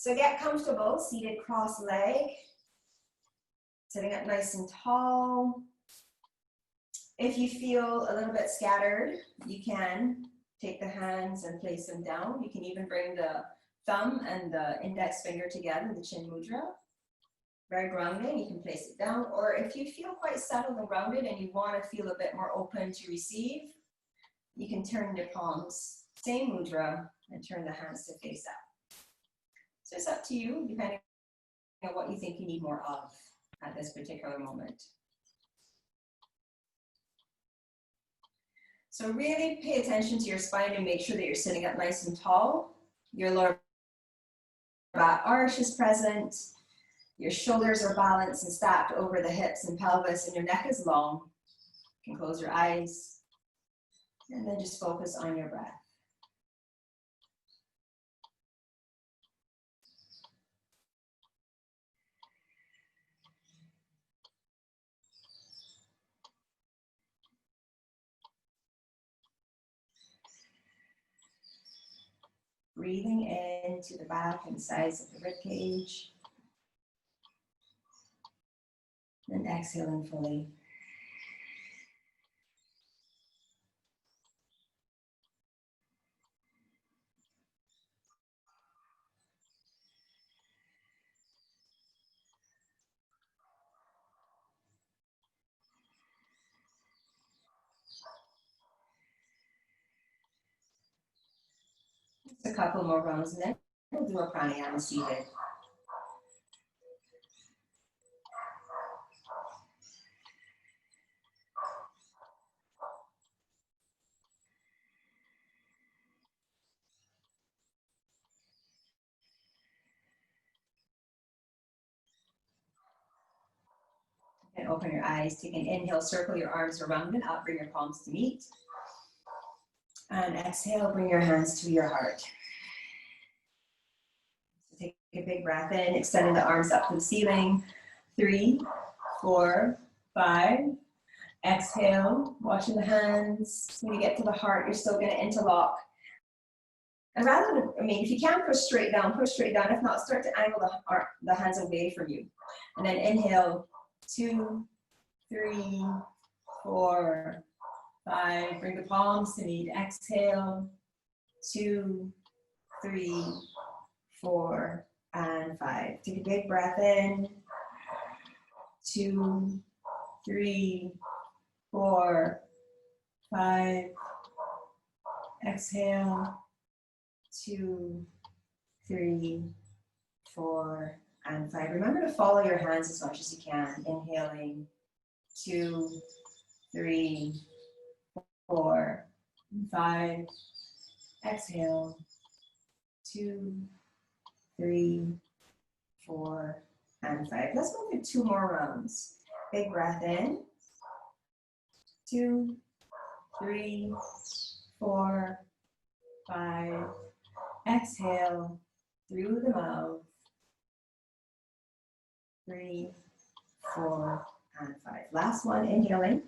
So get comfortable, seated cross-leg, sitting up nice and tall. If you feel a little bit scattered, you can take the hands and place them down. You can even bring the thumb and the index finger together, the chin mudra. Very grounding, you can place it down. Or if you feel quite settled and grounded and you want to feel a bit more open to receive, you can turn your palms, same mudra, and turn the hands to face up. So it's up to you, depending on what you think you need more of at this particular moment. So really pay attention to your spine and make sure that you're sitting up nice and tall. Your lower back arch is present. Your shoulders are balanced and stacked over the hips and pelvis, and your neck is long. You can close your eyes and then just focus on your breath. Breathing into the back and sides of the rib cage. And exhaling fully. Just a couple more rounds and then we'll do a pranayama seated. And open your eyes, take an inhale, circle your arms around and up, bring your palms to meet. And exhale, bring your hands to your heart. So take a big breath in, extending the arms up to the ceiling. 3, 4, 5. Exhale, watching the hands. When you get to the heart, you're still going to interlock. And rather than, if you can push straight down, push straight down. If not, start to angle the hands away from you. And then inhale, 2, 3, 4, 5. Bring the palms to meet. Exhale, 2, 3, 4, and 5. Take a big breath in. 2, 3, 4, 5. Exhale. 2, 3, 4, and 5. Remember to follow your hands as much as you can. Inhaling. 2, 3, 4, 5. Exhale. 2, 3, 4, and 5. Let's go through 2 more rounds. Big breath in. 2, 3, 4, 5. Exhale through the mouth. 3, 4, and 5. Last one, inhaling.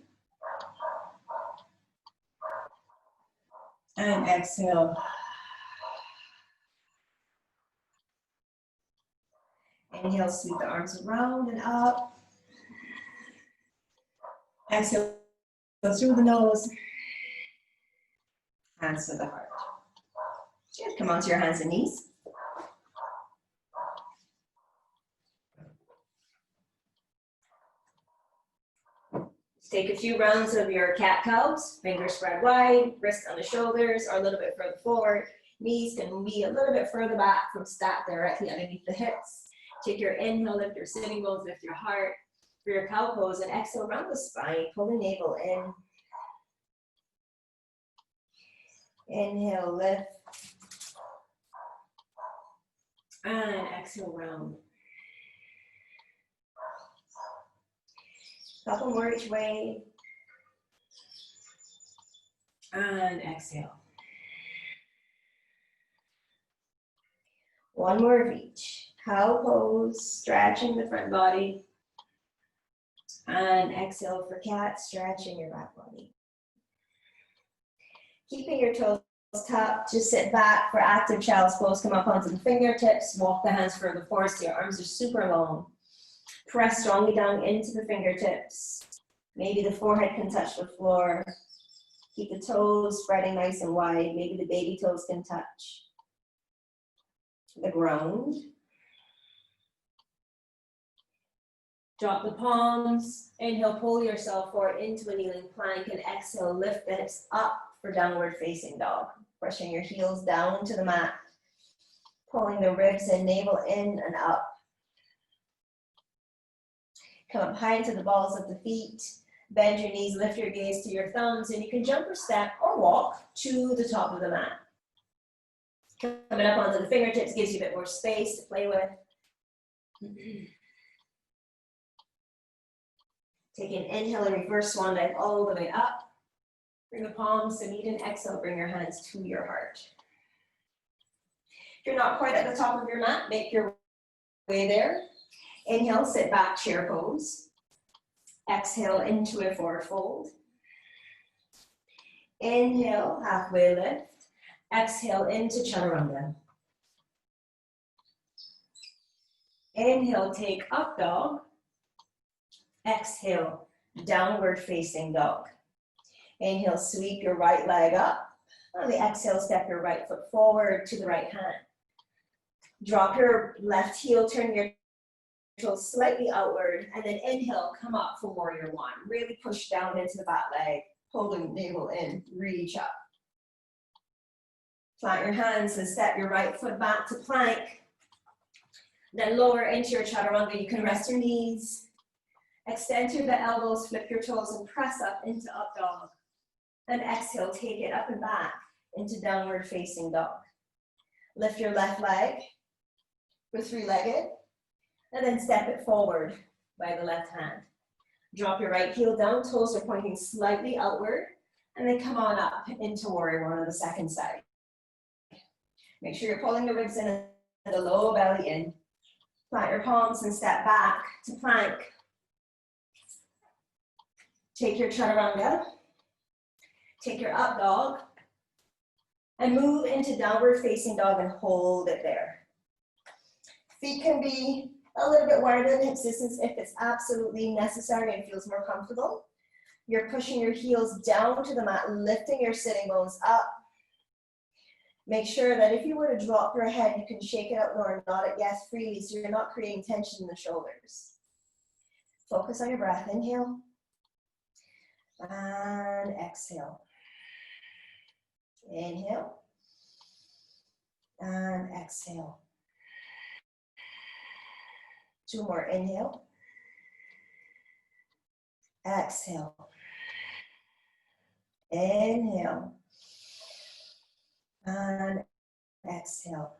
And exhale. Inhale, sweep the arms around and up. Exhale, go through the nose. Hands to the heart. Good. Come onto your hands and knees. Take a few rounds of your cat-cows, fingers spread wide, wrists on the shoulders or a little bit further forward. Knees can be a little bit further back from stacked directly underneath the hips. Take your inhale, lift your sitting bones, lift your heart for your cow pose, and exhale around the spine. Pull the navel in. Inhale, lift. And exhale, round. Couple more each way. And exhale. One more of each. Cow pose, stretching the front body. And exhale for cat, stretching your back body. Keeping your toes tucked, just sit back for active child's pose. Come up onto the fingertips, walk the hands further forward so your arms are super long. Press strongly down into the fingertips. Maybe the forehead can touch the floor. Keep the toes spreading nice and wide. Maybe the baby toes can touch the ground. Drop the palms. Inhale, pull yourself forward into a kneeling plank, and exhale, lift the hips up for downward facing dog. Brushing your heels down to the mat. Pulling the ribs and navel in and up. Come up high into the balls of the feet. Bend your knees, lift your gaze to your thumbs, and you can jump or step or walk to the top of the mat. Coming up onto the fingertips gives you a bit more space to play with. Take an inhale and reverse swan dive all the way up. Bring the palms to meet and exhale, bring your hands to your heart. If you're not quite at the top of your mat, make your way there. Inhale, sit back, chair pose. Exhale into a forward fold. Inhale, halfway lift. Exhale into chaturanga. Inhale, take up dog. Exhale, downward facing dog. Inhale, sweep your right leg up. On the exhale, step your right foot forward to the right hand. Drop your left heel, turn your toes slightly outward, and then inhale, come up for warrior one. Really push down into the back leg, pull the navel in, reach up. Plant your hands and step your right foot back to plank. Then lower into your chaturanga. You can rest your knees, extend through the elbows, flip your toes, and press up into up dog. And exhale, take it up and back into downward facing dog. Lift your left leg for three-legged, and then step it forward by the left hand. Drop your right heel down, toes are pointing slightly outward, and then come on up into warrior one on the second side. Make sure you're pulling the ribs in and the low belly in. Plant your palms and step back to plank. Take your chaturanga, take your up dog, and move into downward facing dog and hold it there. Feet can be a little bit wider than hip distance if it's absolutely necessary and feels more comfortable. You're pushing your heels down to the mat, lifting your sitting bones up. Make sure that if you were to drop your head, you can shake it out or nod it yes freely so you're not creating tension in the shoulders. Focus on your breath. Inhale and exhale. Inhale and exhale. Two more. Inhale. Exhale. Inhale. And exhale.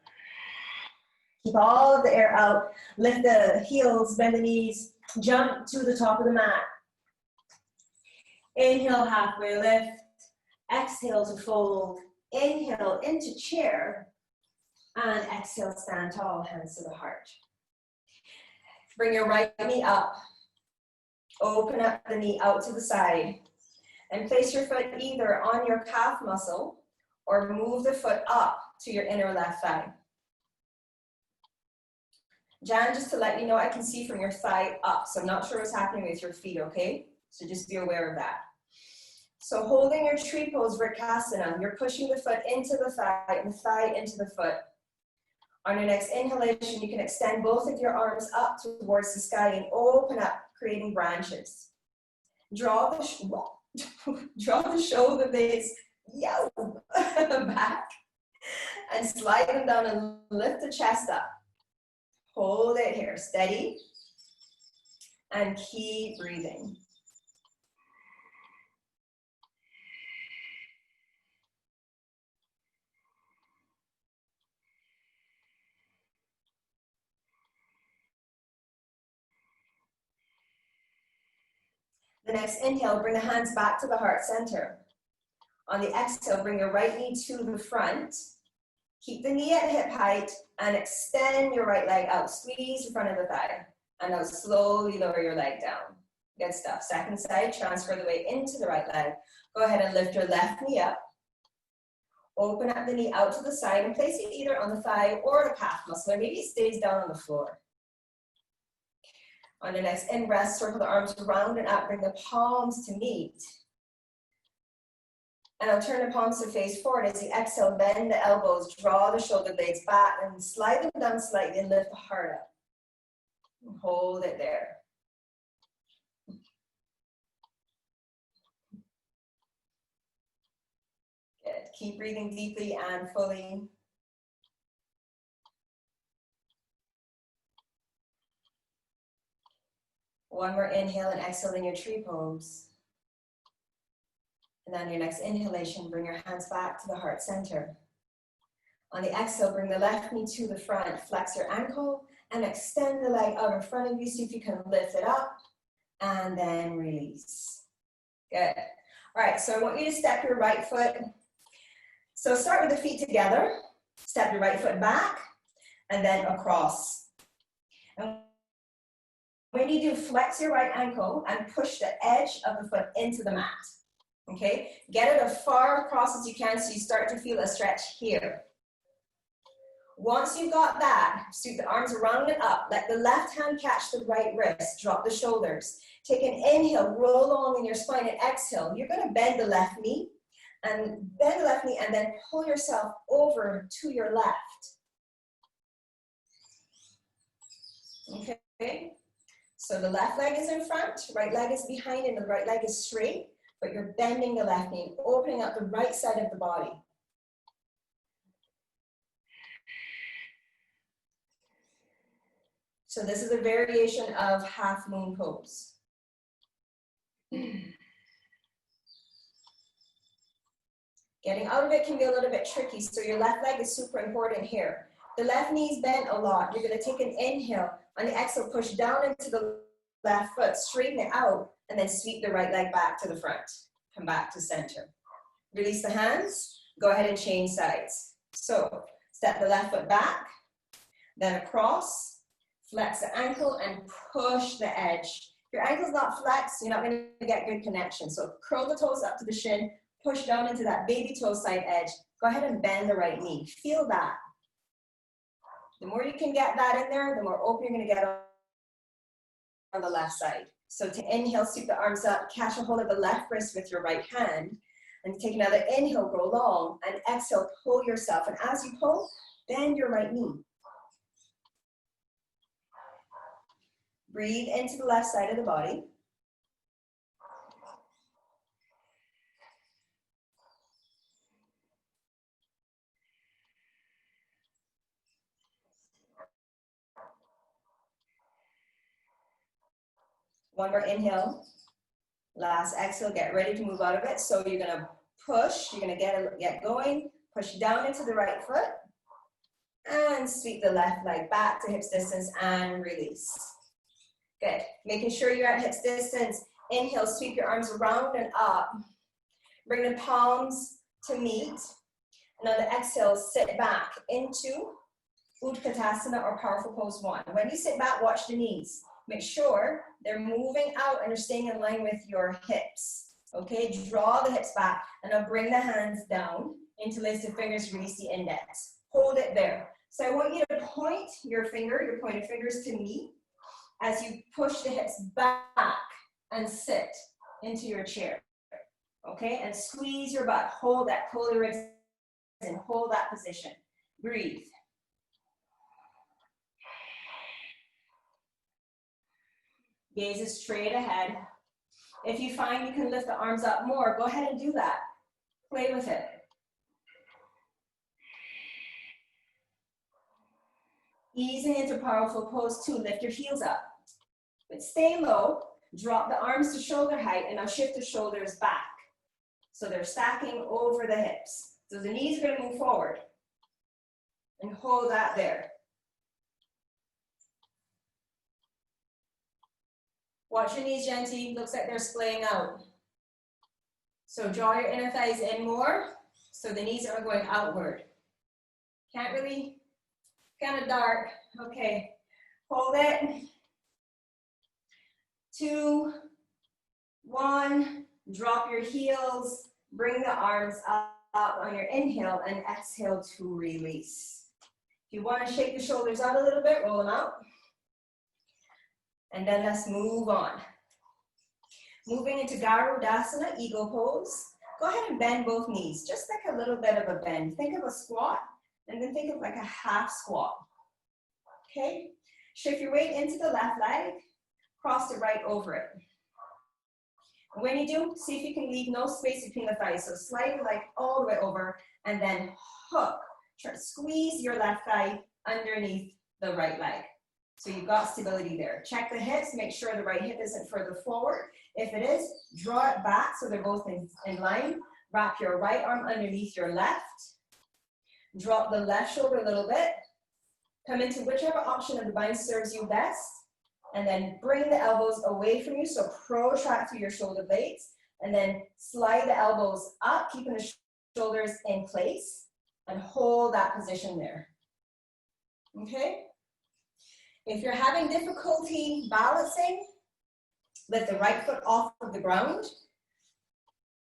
Keep all of the air out. Lift the heels, bend the knees, jump to the top of the mat. Inhale, halfway lift. Exhale to fold. Inhale into chair. And exhale, stand tall, hands to the heart. Bring your right knee up. Open up the knee out to the side. And place your foot either on your calf muscle or move the foot up to your inner left thigh. Jan, just to let you know, I can see from your thigh up, so I'm not sure what's happening with your feet, okay? So just be aware of that. So holding your tree pose, Vrksasana, you're pushing the foot into the thigh and the thigh into the foot. On your next inhalation, you can extend both of your arms up towards the sky and open up, creating branches. Draw the shoulder blades back and slide them down and lift the chest up. Hold it here, steady, and keep breathing. The next inhale, bring the hands back to the heart center. On the exhale, bring your right knee to the front. Keep the knee at hip height and extend your right leg out. Squeeze the front of the thigh. And now slowly lower your leg down. Good stuff. Second side, transfer the weight into the right leg. Go ahead and lift your left knee up. Open up the knee out to the side and place it either on the thigh or the calf muscle, or maybe it stays down on the floor. On the next in rest, circle the arms around and up, bring the palms to meet. And I'll turn the palms to face forward. As you exhale, bend the elbows, draw the shoulder blades back, and slide them down slightly and lift the heart up. And hold it there. Good. Keep breathing deeply and fully. One more inhale and exhale in your tree pose. And then your next inhalation, bring your hands back to the heart center. On the exhale, bring the left knee to the front, flex your ankle, and extend the leg out in front of you. See if you can lift it up, and then release. Good. All right, so I want you to step your right foot. So start with the feet together. Step your right foot back, and then across. And when you do, flex your right ankle and push the edge of the foot into the mat. Okay, get it as far across as you can so you start to feel a stretch here. Once you've got that, sweep the arms around and up. Let the left hand catch the right wrist. Drop the shoulders. Take an inhale, roll along in your spine, and exhale. You're going to bend the left knee and then pull yourself over to your left. Okay, so the left leg is in front, right leg is behind, and the right leg is straight. But you're bending the left knee, opening up the right side of the body. So this is a variation of half moon pose. Getting out of it can be a little bit tricky, so your left leg is super important here. The left knee's bent a lot. You're going to take an inhale. On the exhale, push down into the left foot, straighten it out, and then sweep the right leg back to the front. Come back to center. Release the hands. Go ahead and change sides. So step the left foot back, then across, flex the ankle and push the edge. If your ankle's not flexed, you're not going to get good connection. So curl the toes up to the shin, push down into that baby toe side edge. Go ahead and bend the right knee. Feel that. The more you can get that in there, the more open you're going to get on the left side. So to inhale, sweep the arms up, catch a hold of the left wrist with your right hand, and take another inhale, go long, and exhale, pull yourself. And as you pull, bend your right knee. Breathe into the left side of the body. One more inhale. Last exhale, get ready to move out of it. So you're gonna push, you're gonna get going, push down into the right foot, and sweep the left leg back to hips distance and release. Good, making sure you're at hips distance. Inhale, sweep your arms around and up. Bring the palms to meet. And on the exhale, sit back into Utkatasana or Powerful Pose 1. When you sit back, watch the knees. Make sure they're moving out and they're staying in line with your hips. Okay, draw the hips back and now bring the hands down. Interlace the fingers, release the index. Hold it there. So I want you to point your pointed fingers to me as you push the hips back and sit into your chair. Okay, and squeeze your butt. Hold that, pull the ribs and hold that position. Breathe. Gaze is straight ahead. If you find you can lift the arms up more, go ahead and do that. Play with it. Easing into Powerful Pose 2, lift your heels up. But stay low, drop the arms to shoulder height, and now shift the shoulders back. So they're stacking over the hips. So the knees are gonna move forward. And hold that there. Watch your knees, Genti. Looks like they're splaying out. So draw your inner thighs in more, so the knees are going outward. Can't really, kind of dark. Okay, hold it. 2, 1, drop your heels, bring the arms up. on your inhale and exhale to release. If you want to shake the shoulders out a little bit, roll them out. And then let's move on. Moving into Garudasana, eagle pose. Go ahead and bend both knees, just like a little bit of a bend. Think of a squat, and then think of like a half squat. Okay? Shift your weight into the left leg, cross the right over it. And when you do, see if you can leave no space between the thighs. So slide the leg all the way over, and then hook. Try to squeeze your left thigh underneath the right leg. So you've got stability there. Check the hips, make sure the right hip isn't further forward. If it is, draw it back so they're both in line. Wrap your right arm underneath your left. Drop the left shoulder a little bit. Come into whichever option of the bind serves you best. And then bring the elbows away from you, so protract through your shoulder blades. And then slide the elbows up, keeping the shoulders in place. And hold that position there. Okay? If you're having difficulty balancing, lift the right foot off of the ground.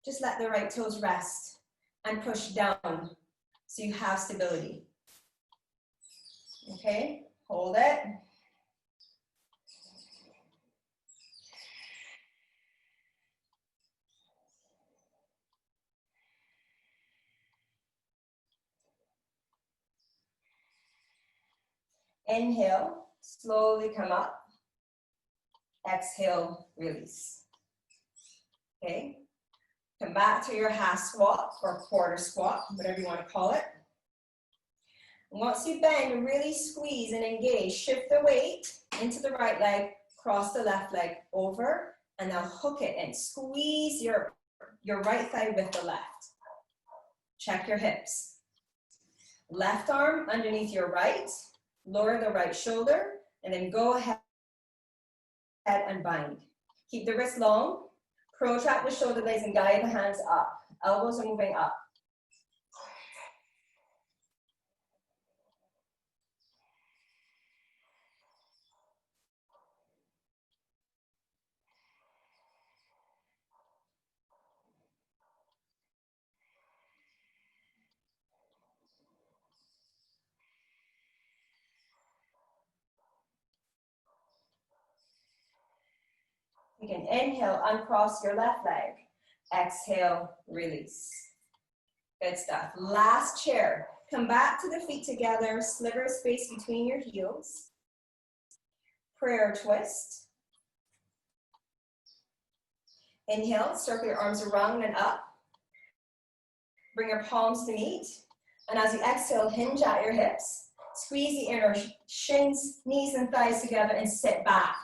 Just let the right toes rest and push down so you have stability. Okay, hold it. Inhale, slowly come up. Exhale, release. Okay, come back to your half squat or quarter squat, whatever you want to call it. Once you bend, really squeeze and engage. Shift the weight into the right leg, cross the left leg over, and now hook it and squeeze your right thigh with the left. Check your hips. Left arm underneath your right, lower the right shoulder, and then go ahead and bind. Keep the wrist long, protract the shoulder blades and guide the hands up. Elbows are moving up. You can inhale, uncross your left leg. Exhale, release. Good stuff. Last chair. Come back to the feet together, sliver space between your heels. Prayer twist. Inhale, circle your arms around and up. Bring your palms to meet. And as you exhale, hinge at your hips. Squeeze the inner shins, knees, and thighs together and sit back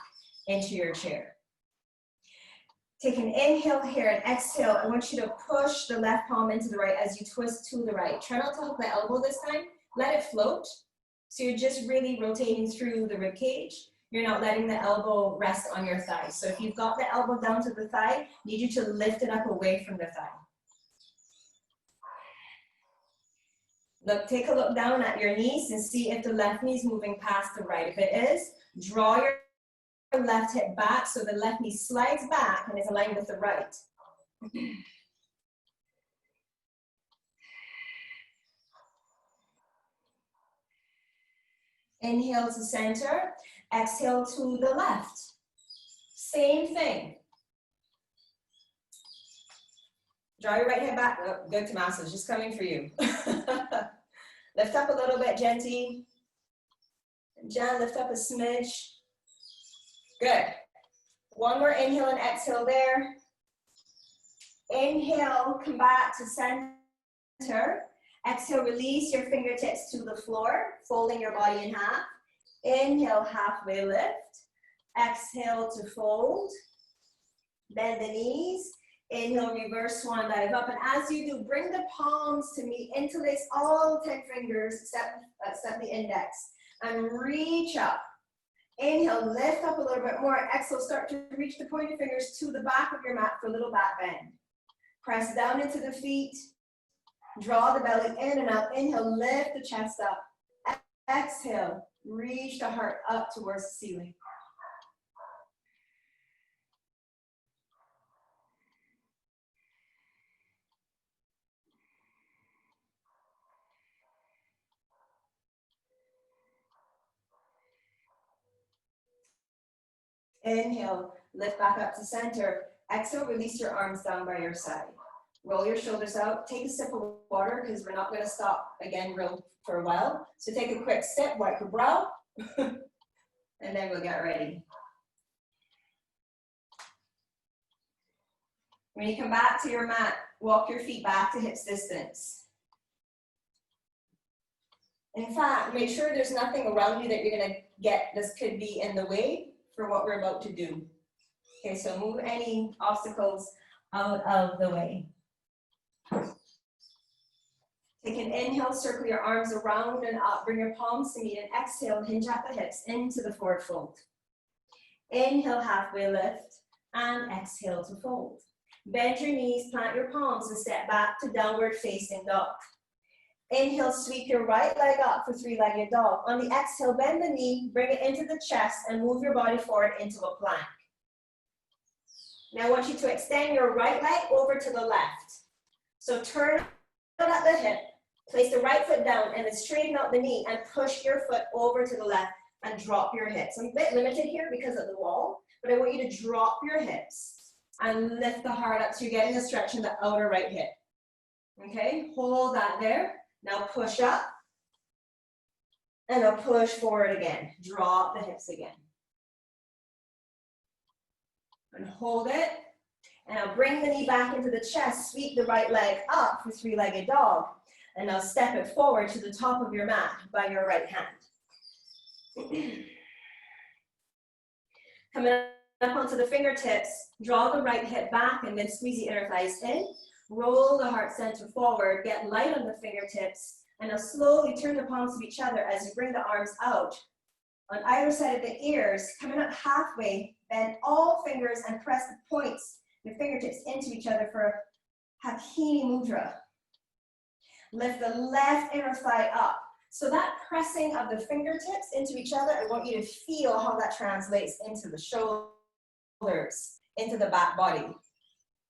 into your chair. Take an inhale here and exhale. I want you to push the left palm into the right as you twist to the right. Try not to hook the elbow this time. Let it float. So you're just really rotating through the rib cage. You're not letting the elbow rest on your thigh. So if you've got the elbow down to the thigh, I need you to lift it up away from the thigh. Look, take a look down at your knees and see if the left knee is moving past the right. If it is, draw your left hip back so the left knee slides back and is aligned with the right. Inhale to center, exhale to the left. Same thing. Draw your right hip back. Oh, good, Tommaso, just coming for you. Lift up a little bit, Genty. Jen, lift up a smidge. Good. One more inhale and exhale there. Inhale, come back to center. Exhale, release your fingertips to the floor, folding your body in half. Inhale, halfway lift. Exhale to fold. Bend the knees. Inhale, reverse swan dive up. And as you do, bring the palms to meet. Interlace all 10 fingers, except the index. And reach up. Inhale, lift up a little bit more. Exhale, start to reach the pointed fingers to the back of your mat for a little back bend. Press down into the feet. Draw the belly in and up. Inhale, lift the chest up. Exhale, reach the heart up towards the ceiling. Inhale, lift back up to center. Exhale, release your arms down by your side. Roll your shoulders out. Take a sip of water because we're not going to stop again for a while. So take a quick sip, wipe your brow, and then we'll get ready. When you come back to your mat, walk your feet back to hips distance. In fact, make sure there's nothing around you that you're going to get this could be in the way for what we're about to do. Okay, so move any obstacles out of the way. Take an inhale, circle your arms around and up, bring your palms to meet, and exhale, hinge at the hips into the forward fold. Inhale, halfway lift, and exhale to fold. Bend your knees, plant your palms, and step back to downward facing dog. Inhale, sweep your right leg up for three-legged dog. On the exhale, bend the knee, bring it into the chest, and move your body forward into a plank. Now I want you to extend your right leg over to the left. So turn at the hip, place the right foot down, and then straighten out the knee and push your foot over to the left and drop your hips. I'm a bit limited here because of the wall, but I want you to drop your hips and lift the heart up so you're getting a stretch in the outer right hip. Okay, hold that there. Now push up, and I'll push forward again. Drop the hips again. And hold it, and I'll bring the knee back into the chest, sweep the right leg up for three-legged dog, and I'll step it forward to the top of your mat by your right hand. Coming up onto the fingertips, draw the right hip back and then squeeze the inner thighs in. Roll the heart center forward, get light on the fingertips, and now slowly turn the palms to each other as you bring the arms out. On either side of the ears, coming up halfway, bend all fingers and press the points, your fingertips into each other for Hakini Mudra. Lift the left inner thigh up. So that pressing of the fingertips into each other, I want you to feel how that translates into the shoulders, into the back body.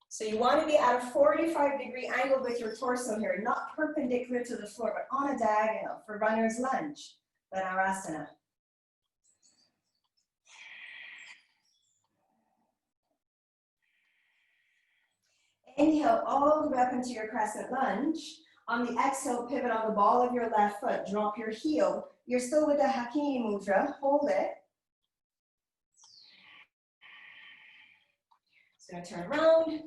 So you want to be at a 45-degree angle with your torso here, not perpendicular to the floor, but on a diagonal for runner's lunge, Dhanurasana. Inhale all the way up into your crescent lunge. On the exhale, pivot on the ball of your left foot. Drop your heel. You're still with the Hakini Mudra. Hold it. So I'm going to turn around.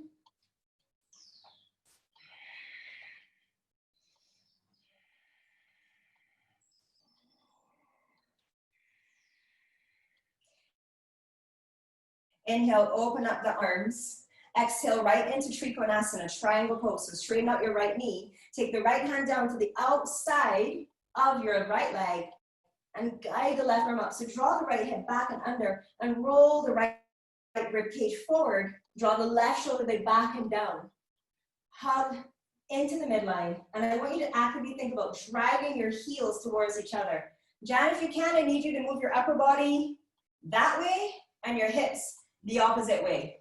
Inhale, open up the arms. Exhale, right into Trikonasana, triangle pose. So straighten out your right knee. Take the right hand down to the outside of your right leg and guide the left arm up. So draw the right hip back and under and roll the right rib cage forward. Draw the left shoulder blade back and down. Hug into the midline. And I want you to actively think about dragging your heels towards each other. Jan, if you can, I need you to move your upper body that way and your hips the opposite way.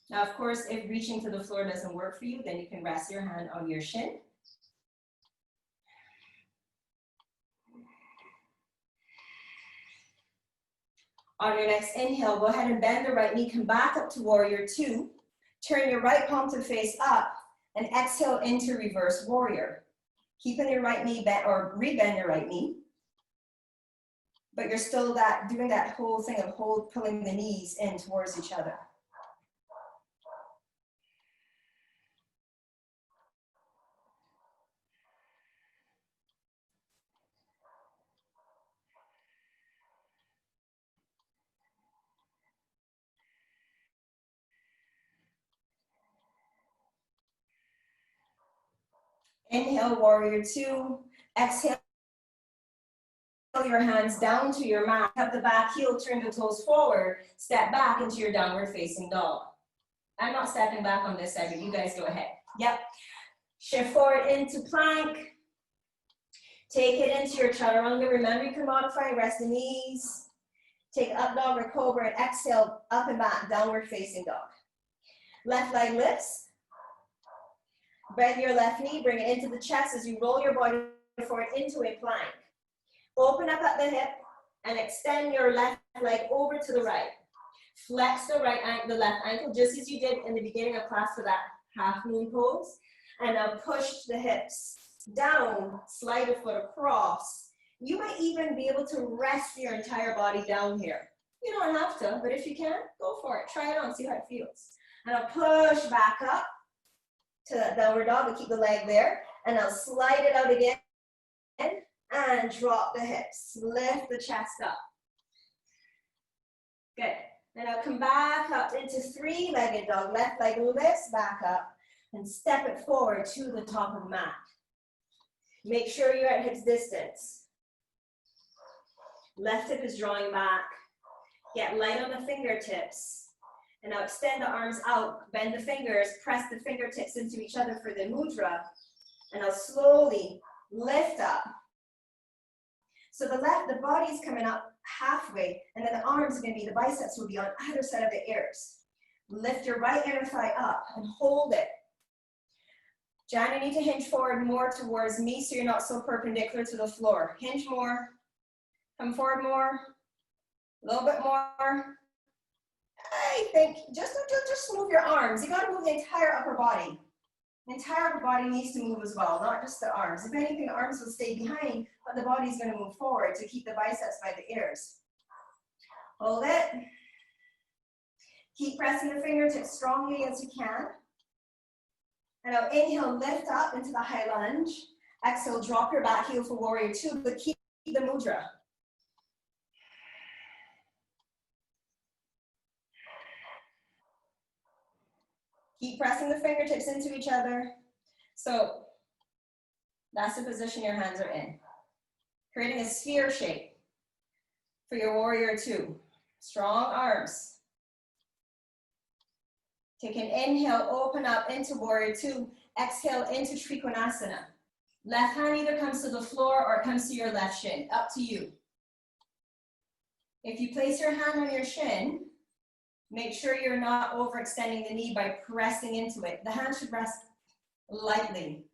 Now, of course, if reaching to the floor doesn't work for you, then you can rest your hand on your shin. On your next inhale, go ahead and bend the right knee, come back up to warrior two. Turn your right palm to face up and exhale into reverse warrior. Keeping your right knee bent or rebend your right knee. But you're still doing that whole thing of pulling the knees in towards each other. Inhale, warrior two. Exhale your hands down to your mat. Have the back heel, turn the toes forward. Step back into your downward facing dog. I'm not stepping back on this side, but you guys go ahead. Yep. Shift forward into plank. Take it into your chaturanga. Remember, you can modify, rest the knees. Take up dog or cobra and exhale, up and back, downward facing dog. Left leg lifts. Bend your left knee, bring it into the chest as you roll your body forward into a plank. Open up at the hip and extend your left leg over to the right. Flex the the left ankle just as you did in the beginning of class for that half moon pose. And now push the hips down, slide a foot across. You might even be able to rest your entire body down here. You don't have to, but if you can, go for it. Try it on, see how it feels. And I'll push back up to that downward dog, and keep the leg there. And I'll slide it out again and drop the hips. Lift the chest up. Good. And I'll come back up into three-legged dog. Left leg lifts back up and step it forward to the top of the mat. Make sure you're at hips distance. Left hip is drawing back. Get light on the fingertips. And now extend the arms out, bend the fingers, press the fingertips into each other for the mudra. And I'll slowly lift up. So the body's coming up halfway, and then the arms are going to be, the biceps will be on either side of the ears. Lift your right inner thigh up and hold it. Jan, you need to hinge forward more towards me so you're not so perpendicular to the floor. Hinge more. Come forward more. A little bit more. I think just move your arms. You got to move the entire upper body. The entire upper body needs to move as well, not just the arms. If anything, the arms will stay behind, but the body's going to move forward to keep the biceps by the ears. Hold it. Keep pressing the fingertips strongly as you can. And now inhale, lift up into the high lunge. Exhale, drop your back heel for warrior two, but keep the mudra. Keep pressing the fingertips into each other. So that's the position your hands are in. Creating a sphere shape for your warrior two. Strong arms. Take an inhale, open up into warrior two. Exhale into Trikonasana. Left hand either comes to the floor or it comes to your left shin. Up to you. If you place your hand on your shin, make sure you're not overextending the knee by pressing into it. The hand should rest lightly.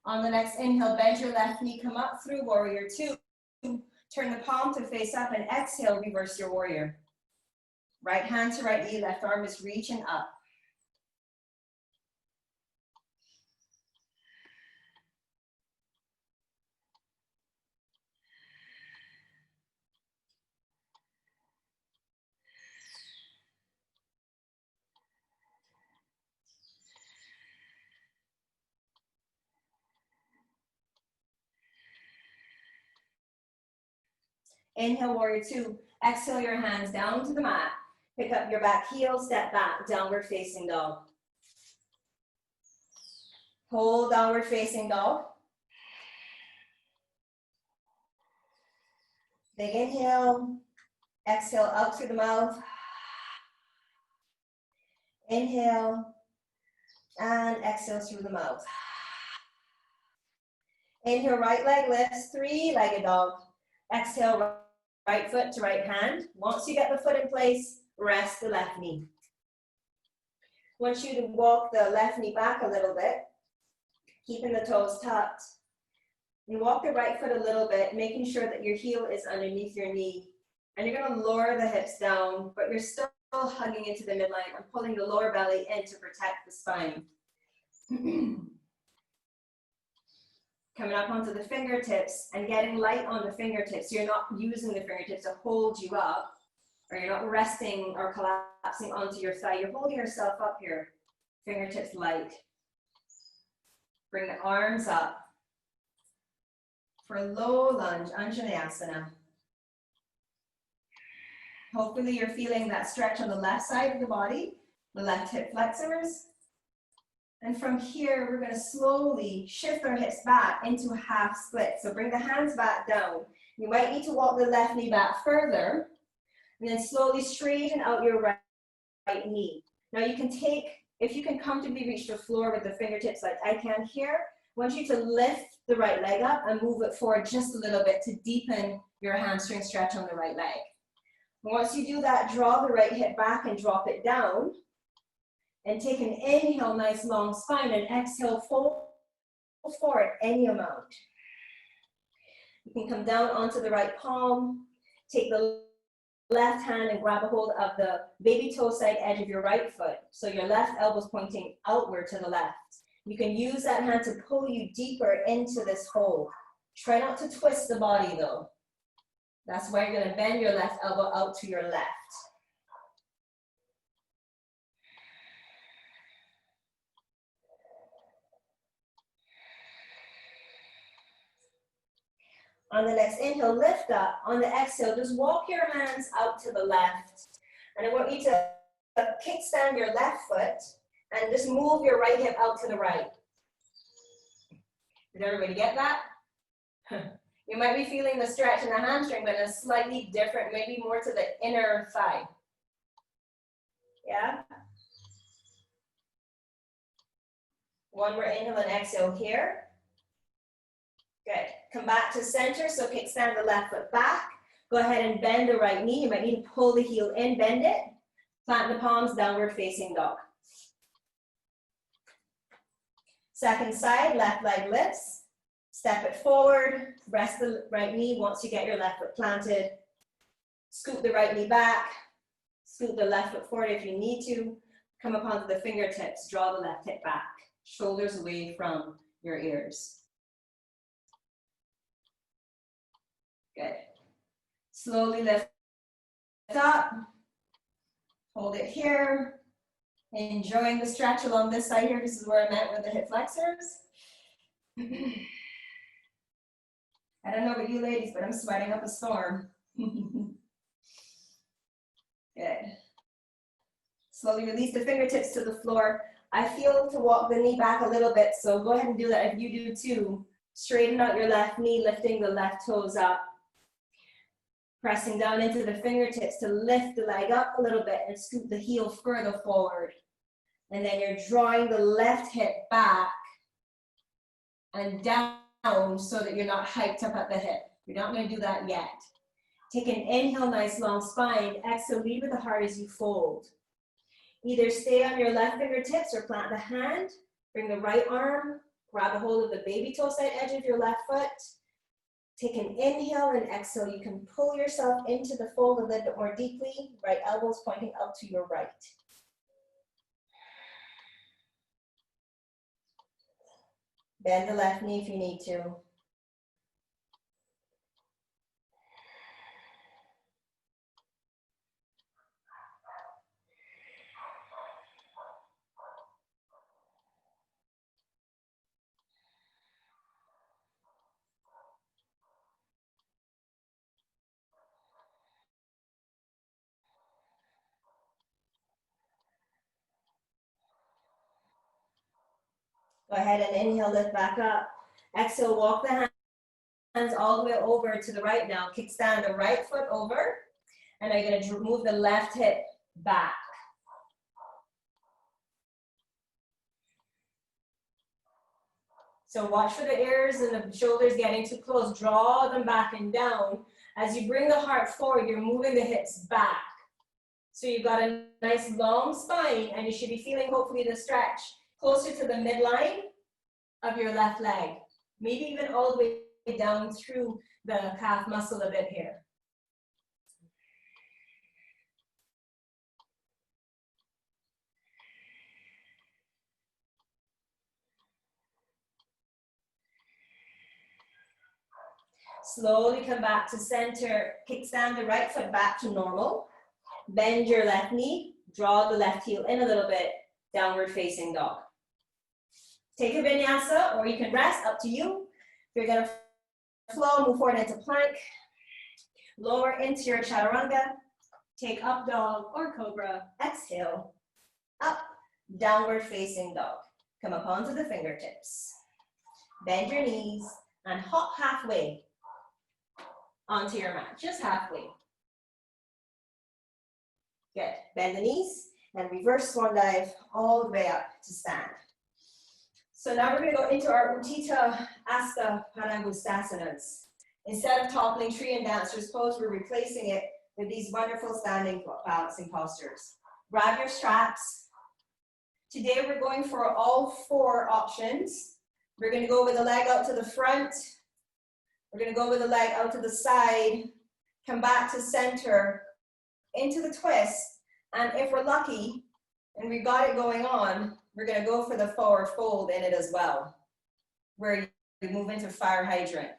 On the next inhale, bend your left knee, come up through warrior two. Turn the palm to face up and exhale, reverse your warrior. Right hand to right knee, left arm is reaching up. Inhale, warrior two. Exhale your hands down to the mat. Pick up your back heel, step back, downward facing dog. Hold downward facing dog. Big inhale. Exhale out through the mouth. Inhale. And exhale through the mouth. Inhale, right leg lifts, three-legged dog. Exhale, right foot to right hand. Once you get the foot in place, rest the left knee. I want you to walk the left knee back a little bit, keeping the toes tucked. And walk the right foot a little bit, making sure that your heel is underneath your knee. And you're going to lower the hips down, but you're still hugging into the midline and pulling the lower belly in to protect the spine. Coming up onto the fingertips and getting light on the fingertips. You're not using the fingertips to hold you up, or you're not resting or collapsing onto your thigh. You're holding yourself up here. Fingertips light. Bring the arms up for a low lunge, Anjaneyasana. Hopefully you're feeling that stretch on the left side of the body, the left hip flexors. And from here, we're going to slowly shift our hips back into a half split. So bring the hands back down. You might need to walk the left knee back further. And then slowly straighten out your right knee. Now you can take, if you can comfortably reach the floor with the fingertips like I can here, I want you to lift the right leg up and move it forward just a little bit to deepen your hamstring stretch on the right leg. Once you do that, draw the right hip back and drop it down. And take an inhale, nice long spine, and exhale, fold forward any amount. You can come down onto the right palm, take the left hand and grab a hold of the baby toe side edge of your right foot. So your left elbow's pointing outward to the left. You can use that hand to pull you deeper into this hold. Try not to twist the body though. That's why you're gonna bend your left elbow out to your left. On the next inhale, lift up. On the exhale, just walk your hands out to the left. And I want you to kickstand your left foot and just move your right hip out to the right. Did everybody get that? You might be feeling the stretch in the hamstring, but it's slightly different, maybe more to the inner thigh. Yeah? One more inhale and exhale here. Good. Come back to center, so kickstand the left foot back. Go ahead and bend the right knee. You might need to pull the heel in, bend it. Plant the palms, downward facing dog. Second side, left leg lifts. Step it forward, rest the right knee once you get your left foot planted. Scoot the right knee back. Scoot the left foot forward if you need to. Come up onto the fingertips, draw the left hip back. Shoulders away from your ears. Good. Slowly lift up. Hold it here. Enjoying the stretch along this side here. This is where I meant with the hip flexors. I don't know about you ladies, but I'm sweating up a storm. Good. Slowly release the fingertips to the floor. I feel to walk the knee back a little bit, so go ahead and do that if you do too. Straighten out your left knee, lifting the left toes up. Pressing down into the fingertips to lift the leg up a little bit and scoot the heel further forward. And then you're drawing the left hip back and down so that you're not hiked up at the hip. You're not going to do that yet. Take an inhale, nice long spine. Exhale, lead with the heart as you fold. Either stay on your left fingertips or plant the hand. Bring the right arm, grab a hold of the baby toe side edge of your left foot. Take an inhale and exhale. You can pull yourself into the fold a little bit more deeply. Right elbows pointing out to your right. Bend the left knee if you need to. Go ahead and inhale, lift back up. Exhale, walk the hands all the way over to the right now. Kickstand the right foot over. And I'm going to move the left hip back. So watch for the ears and the shoulders getting too close. Draw them back and down. As you bring the heart forward, you're moving the hips back. So you've got a nice long spine, and you should be feeling hopefully the stretch closer to the midline of your left leg. Maybe even all the way down through the calf muscle a bit here. Slowly come back to center. Kickstand the right foot back to normal. Bend your left knee. Draw the left heel in a little bit. Downward facing dog. Take a vinyasa, or you can rest, up to you. If you're gonna flow, move forward into plank. Lower into your chaturanga. Take up dog or cobra. Exhale. Up. Downward facing dog. Come up onto the fingertips. Bend your knees and hop halfway onto your mat, just halfway. Good. Bend the knees and reverse swan dive all the way up to stand. So now we're going to go into our Utthita Asta Padangusthasana. Instead of toppling tree and dancer's pose, we're replacing it with these wonderful standing balancing postures. Grab your straps. Today we're going for all 4 options. We're going to go with the leg out to the front. We're going to go with the leg out to the side, come back to center, into the twist, and if we're lucky and we got it going on, we're going to go for the forward fold in it as well, where you move into fire hydrant.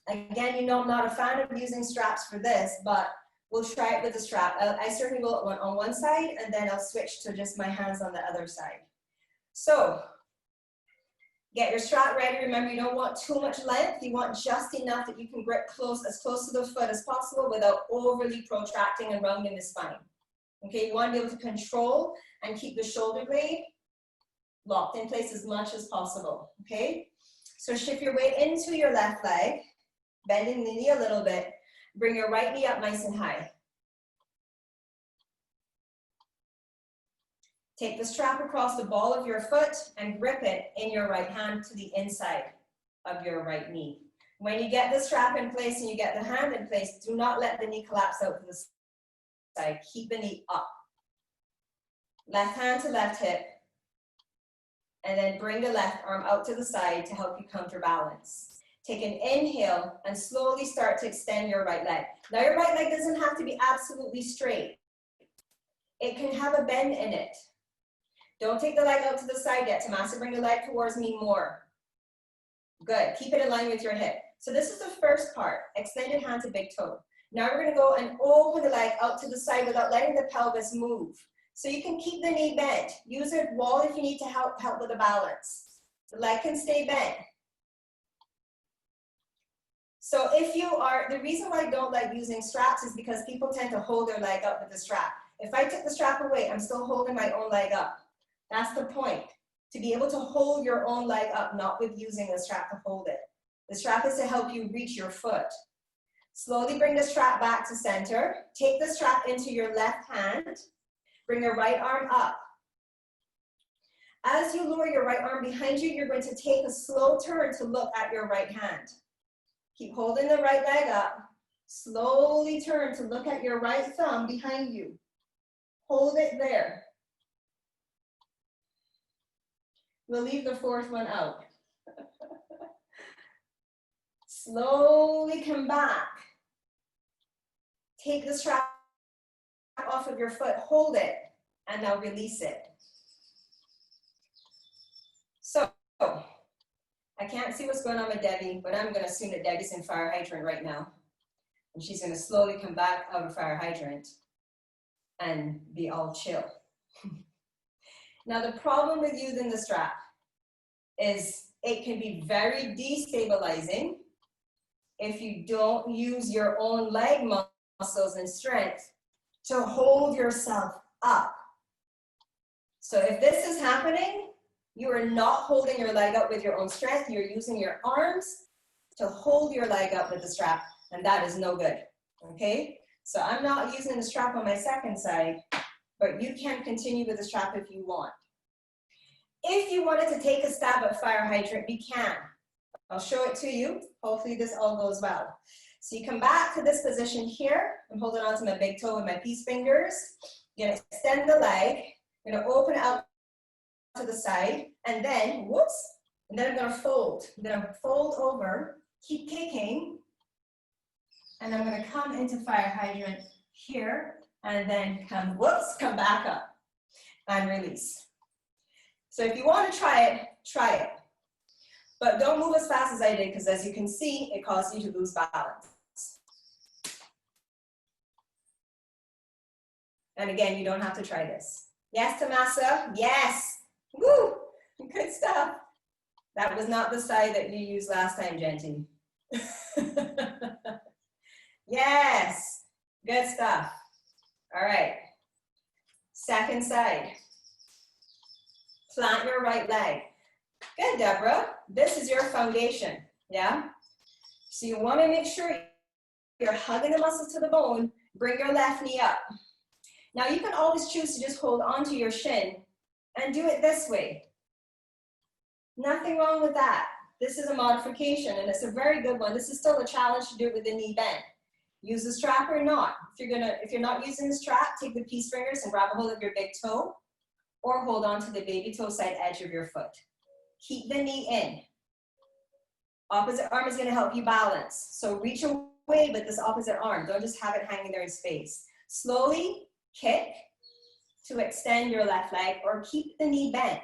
Again, you know I'm not a fan of using straps for this, but we'll try it with the strap. I certainly will on one side, and then I'll switch to just my hands on the other side. So, get your strap ready. Remember, you don't want too much length. You want just enough that you can grip as close to the foot as possible without overly protracting and rounding the spine. Okay, you want to be able to control and keep the shoulder blade locked in place as much as possible. Okay, so shift your weight into your left leg, bending the knee a little bit. Bring your right knee up nice and high. Take the strap across the ball of your foot and grip it in your right hand to the inside of your right knee. When you get the strap in place and you get the hand in place, do not let the knee collapse out to the side. Keep the knee up. Left hand to left hip. And then bring the left arm out to the side to help you counterbalance. Take an inhale and slowly start to extend your right leg. Now your right leg doesn't have to be absolutely straight. It can have a bend in it. Don't take the leg out to the side yet, Tamasa. Bring the leg towards me more. Good. Keep it in line with your hip. So this is the first part. Extended hand to big toe. Now we're going to go and open the leg out to the side without letting the pelvis move. So you can keep the knee bent. Use a wall if you need to help with the balance. The leg can stay bent. So if you are, the reason why I don't like using straps is because people tend to hold their leg up with the strap. If I took the strap away, I'm still holding my own leg up. That's the point, to be able to hold your own leg up, not with using the strap to hold it. The strap is to help you reach your foot. Slowly bring the strap back to center. Take the strap into your left hand. Bring your right arm up. As you lower your right arm behind you, you're going to take a slow turn to look at your right hand. Keep holding the right leg up. Slowly turn to look at your right thumb behind you. Hold it there. We'll leave the 4th one out. Slowly come back. Take the strap off of your foot, hold it, and now release it. So, I can't see what's going on with Debbie, but I'm going to assume that Debbie's in fire hydrant right now. And she's going to slowly come back out of fire hydrant and be all chill. Now, the problem with using the strap is it can be very destabilizing if you don't use your own leg muscles and strength to hold yourself up. So if this is happening, you are not holding your leg up with your own strength. You're using your arms to hold your leg up with the strap, and that is no good, okay? So I'm not using the strap on my second side, but you can continue with the strap if you want. If you wanted to take a stab at fire hydrant, you can. I'll show it to you. Hopefully this all goes well. So you come back to this position here. I'm holding on to my big toe with my peace fingers. You're gonna extend the leg. You're gonna open it out to the side, and then, whoops, and then I'm gonna fold. I'm gonna fold over, keep kicking, and I'm gonna come into fire hydrant here, and then come, whoops, come back up, and release. So if you wanna try it, try it. But don't move as fast as I did, because as you can see, it caused you to lose balance. And again, you don't have to try this. Yes, Tamasa? Yes. Woo! Good stuff. That was not the side that you used last time, Genty. Yes. Good stuff. All right. Second side. Plant your right leg. Good, Deborah. This is your foundation, yeah? So you want to make sure you're hugging the muscles to the bone. Bring your left knee up. Now you can always choose to just hold onto your shin and do it this way. Nothing wrong with that. This is a modification and it's a very good one. This is still a challenge to do it with the knee bent. Use the strap or not. If you're not using the strap, take the peace fingers and grab a hold of your big toe or hold on to the baby toe side edge of your foot. Keep the knee in. Opposite arm is going to help you balance. So reach away with this opposite arm. Don't just have it hanging there in space. Slowly kick to extend your left leg or keep the knee bent.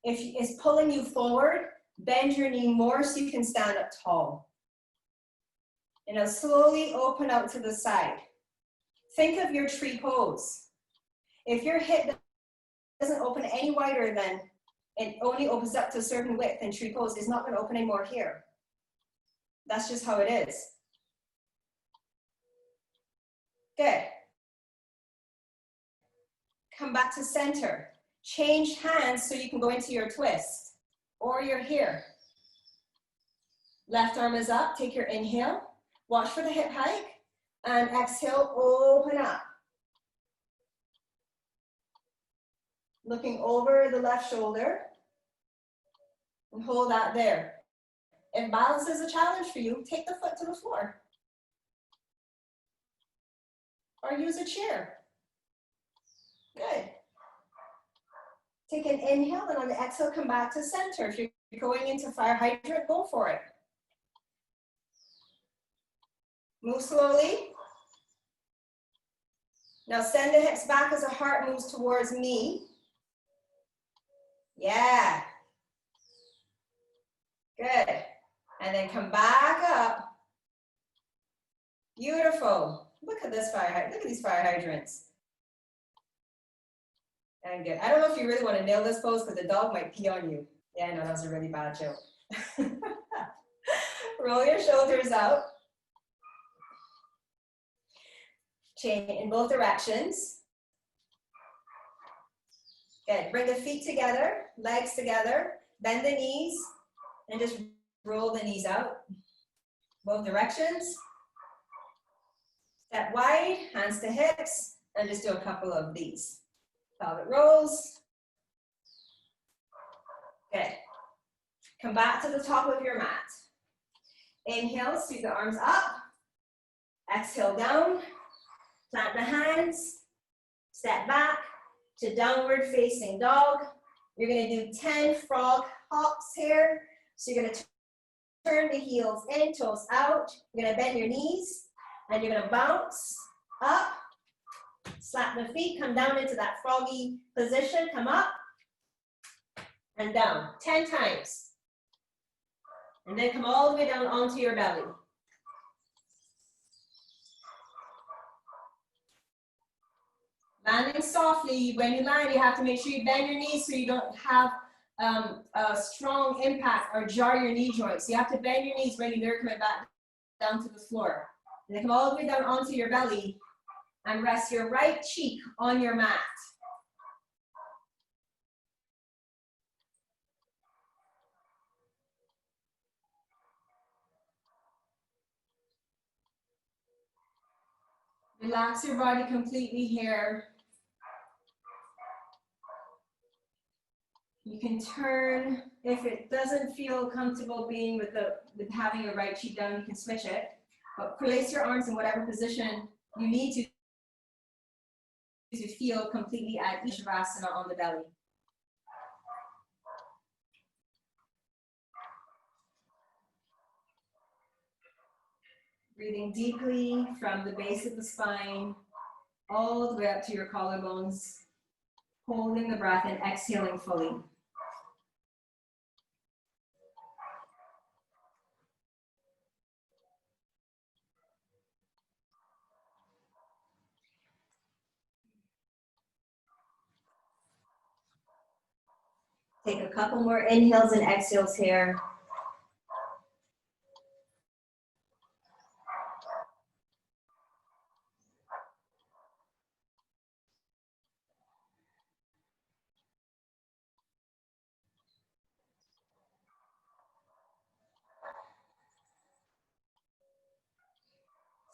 If it's pulling you forward, bend your knee more so you can stand up tall. And now slowly open out to the side. Think of your tree pose. If your hip doesn't open any wider than, it only opens up to a certain width in tree pose, it's not going to open any more here. That's just how it is. Good. Come back to center. Change hands so you can go into your twist. Or you're here. Left arm is up. Take your inhale. Watch for the hip hike. And exhale, open up. Looking over the left shoulder. And hold that there. If balance is a challenge for you, take the foot to the floor. Or use a chair. Good. Take an inhale, and on the exhale, come back to center. If you're going into fire hydrant, go for it. Move slowly. Now send the hips back as the heart moves towards me. Yeah. Good. And then come back up. Beautiful. Look at this fire hydrant. Look at these fire hydrants. And good. I don't know if you really want to nail this pose because the dog might pee on you. Yeah, I know, that was a really bad joke. Roll your shoulders out. Chain in both directions. Good. Bring the feet together, legs together, bend the knees, and just roll the knees out. Both directions. Step wide, hands to hips, and just do a couple of these. Pelvic rolls. Good. Come back to the top of your mat. Inhale, sweep the arms up. Exhale down. Plant the hands. Step back to downward facing dog. You're going to do 10 frog hops here. So you're going to turn the heels in, toes out. You're going to bend your knees and you're going to bounce up. Slap the feet, come down into that froggy position, come up and down 10 times. And then come all the way down onto your belly. Landing softly. When you land, you have to make sure you bend your knees so you don't have a strong impact or jar your knee joints. You have to bend your knees when you're coming back down to the floor. And then come all the way down onto your belly and rest your right cheek on your mat. Relax your body completely here. You can turn, if it doesn't feel comfortable being with having your right cheek down, you can switch it. But place your arms in whatever position you need to feel completely at each Shavasana on the belly. Breathing deeply from the base of the spine, all the way up to your collarbones, holding the breath and exhaling fully. Take a couple more inhales and exhales here.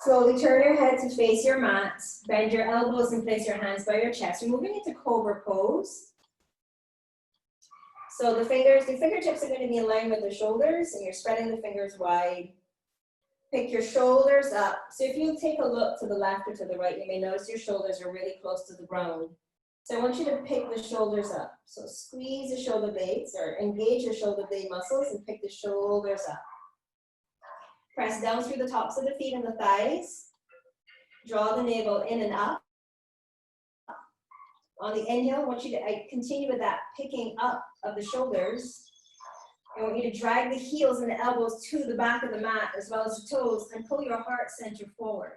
Slowly turn your head to face your mat. Bend your elbows and place your hands by your chest. We're moving into cobra pose. So the fingertips are going to be in line with the shoulders, and you're spreading the fingers wide. Pick your shoulders up. So if you take a look to the left or to the right, you may notice your shoulders are really close to the ground. So I want you to pick the shoulders up. So squeeze the shoulder blades or engage your shoulder blade muscles and pick the shoulders up. Press down through the tops of the feet and the thighs. Draw the navel in and up. On the inhale, I want you to continue with that picking up of the shoulders. I want you to drag the heels and the elbows to the back of the mat as well as the toes and pull your heart center forward.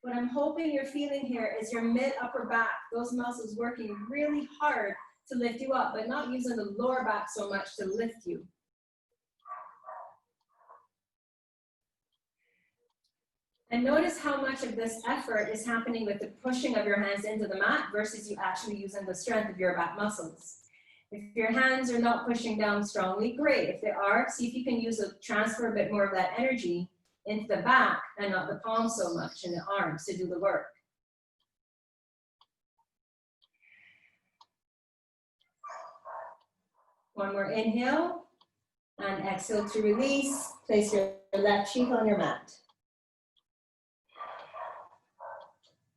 What I'm hoping you're feeling here is your mid-upper back, those muscles working really hard to lift you up, but not using the lower back so much to lift you. And notice how much of this effort is happening with the pushing of your hands into the mat versus you actually using the strength of your back muscles. If your hands are not pushing down strongly, great. If they are, see if you can transfer a bit more of that energy into the back and not the palms so much and the arms to do the work. One more inhale and exhale to release. Place your left cheek on your mat.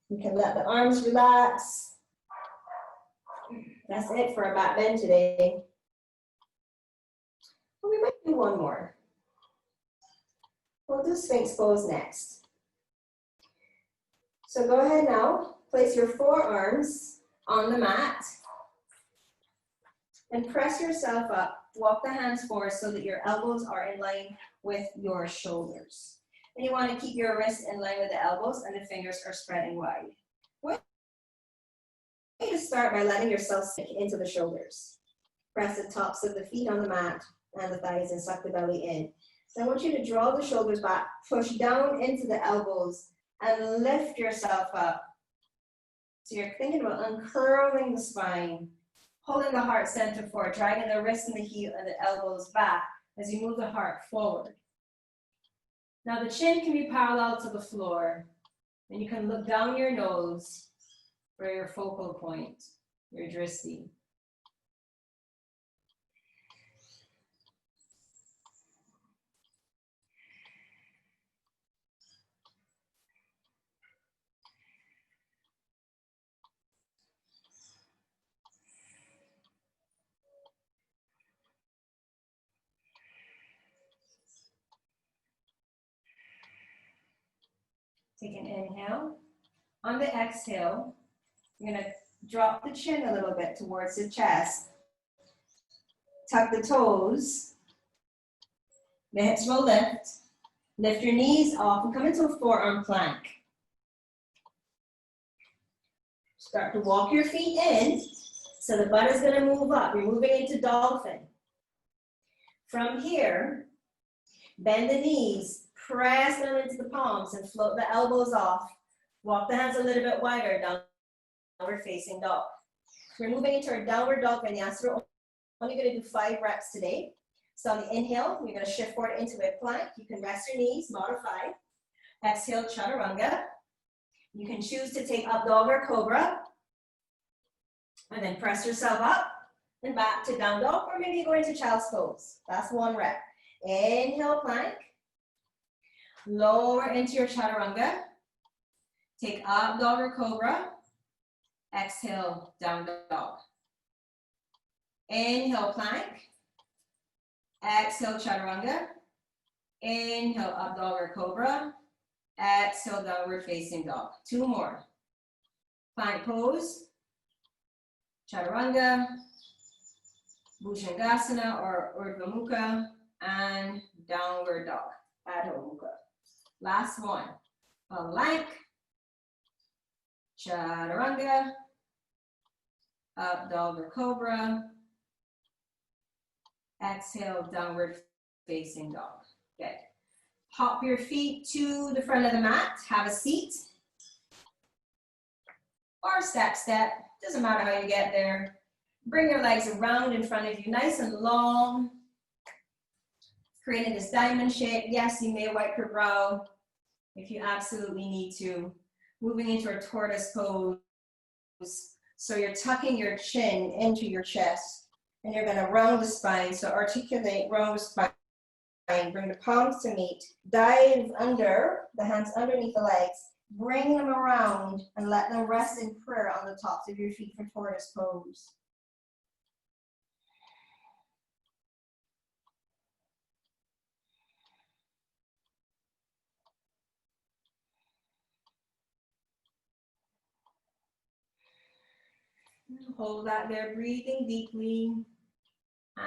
You can let the arms relax. That's it for our back bend today. Well, we might do one more. We'll do Sphinx pose next. So go ahead now, place your forearms on the mat and press yourself up. Walk the hands forward so that your elbows are in line with your shoulders. And you want to keep your wrists in line with the elbows and the fingers are spreading wide. I want you to start by letting yourself sink into the shoulders. Press the tops of the feet on the mat and the thighs and suck the belly in. So I want you to draw the shoulders back, push down into the elbows and lift yourself up. So you're thinking about uncurling the spine, pulling the heart center forward, dragging the wrist and the heel and the elbows back as you move the heart forward. Now the chin can be parallel to the floor and you can look down your nose for your focal point, your drishti. Take an inhale. On the exhale, you're going to drop the chin a little bit towards the chest. Tuck the toes. The hips will lift. Lift your knees off and come into a forearm plank. Start to walk your feet in. So the butt is going to move up. You're moving into dolphin. From here, bend the knees. Press them into the palms and float the elbows off. Walk the hands a little bit wider, downward facing dog. We're moving into our downward dog vinyasa. We're only going to do 5 reps today. So on the inhale, we're going to shift forward into a plank. You can rest your knees, modify. Exhale, chaturanga. You can choose to take up dog or cobra. And then press yourself up and back to down dog, or maybe you go into child's pose. That's 1 rep. Inhale, plank. Lower into your chaturanga. Take up dog or cobra. Exhale, down dog. Inhale, plank. Exhale, chaturanga. Inhale, up dog or cobra. Exhale, downward facing dog. 2 more. Plank pose. Chaturanga. Bhujangasana or Urdhva Mukha. And downward dog. Adho Mukha. Last one. Plank. Chaturanga. Up dog or cobra. Exhale, downward facing dog. Good. Hop your feet to the front of the mat. Have a seat. Or step. Doesn't matter how you get there. Bring your legs around in front of you, nice and long. Creating this diamond shape. Yes, you may wipe your brow. if you absolutely need to. Moving into a tortoise pose. So you're tucking your chin into your chest and you're gonna round the spine. So articulate, round the spine, bring the palms to meet, dive under, the hands underneath the legs, bring them around and let them rest in prayer on the tops of your feet for tortoise pose. Hold that there, breathing deeply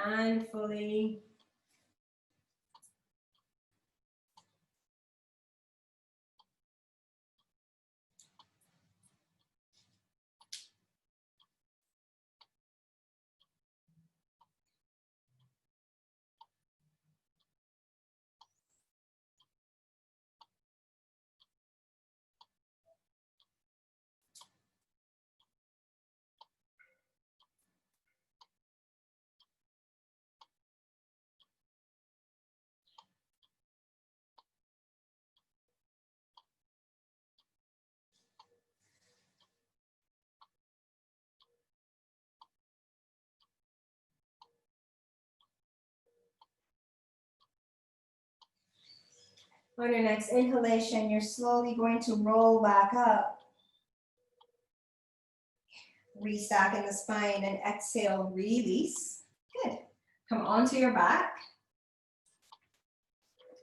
and fully. On your next inhalation, you're slowly going to roll back up. Restack in the spine and exhale, release. Good. Come onto your back.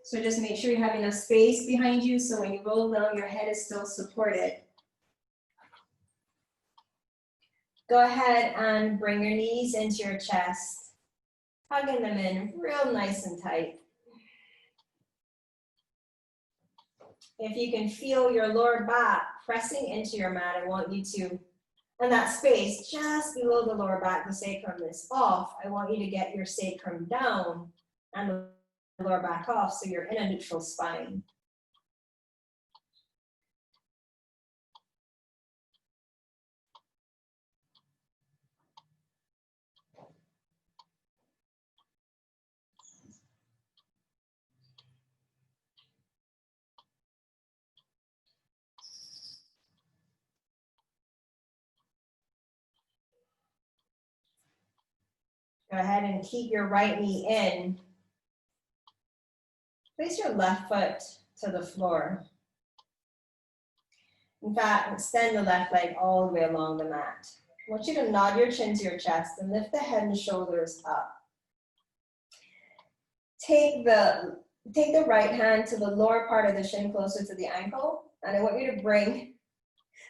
So just make sure you have enough space behind you so when you roll down, your head is still supported. Go ahead and bring your knees into your chest, hugging them in real nice and tight. If you can feel your lower back pressing into your mat, I want you to, and that space just below the lower back, the sacrum is off. I want you to get your sacrum down and the lower back off so you're in a neutral spine. Go ahead and keep your right knee in. Place your left foot to the floor. In fact, extend the left leg all the way along the mat. I want you to nod your chin to your chest and lift the head and shoulders up. Take the right hand to the lower part of the shin closer to the ankle, and I want you to bring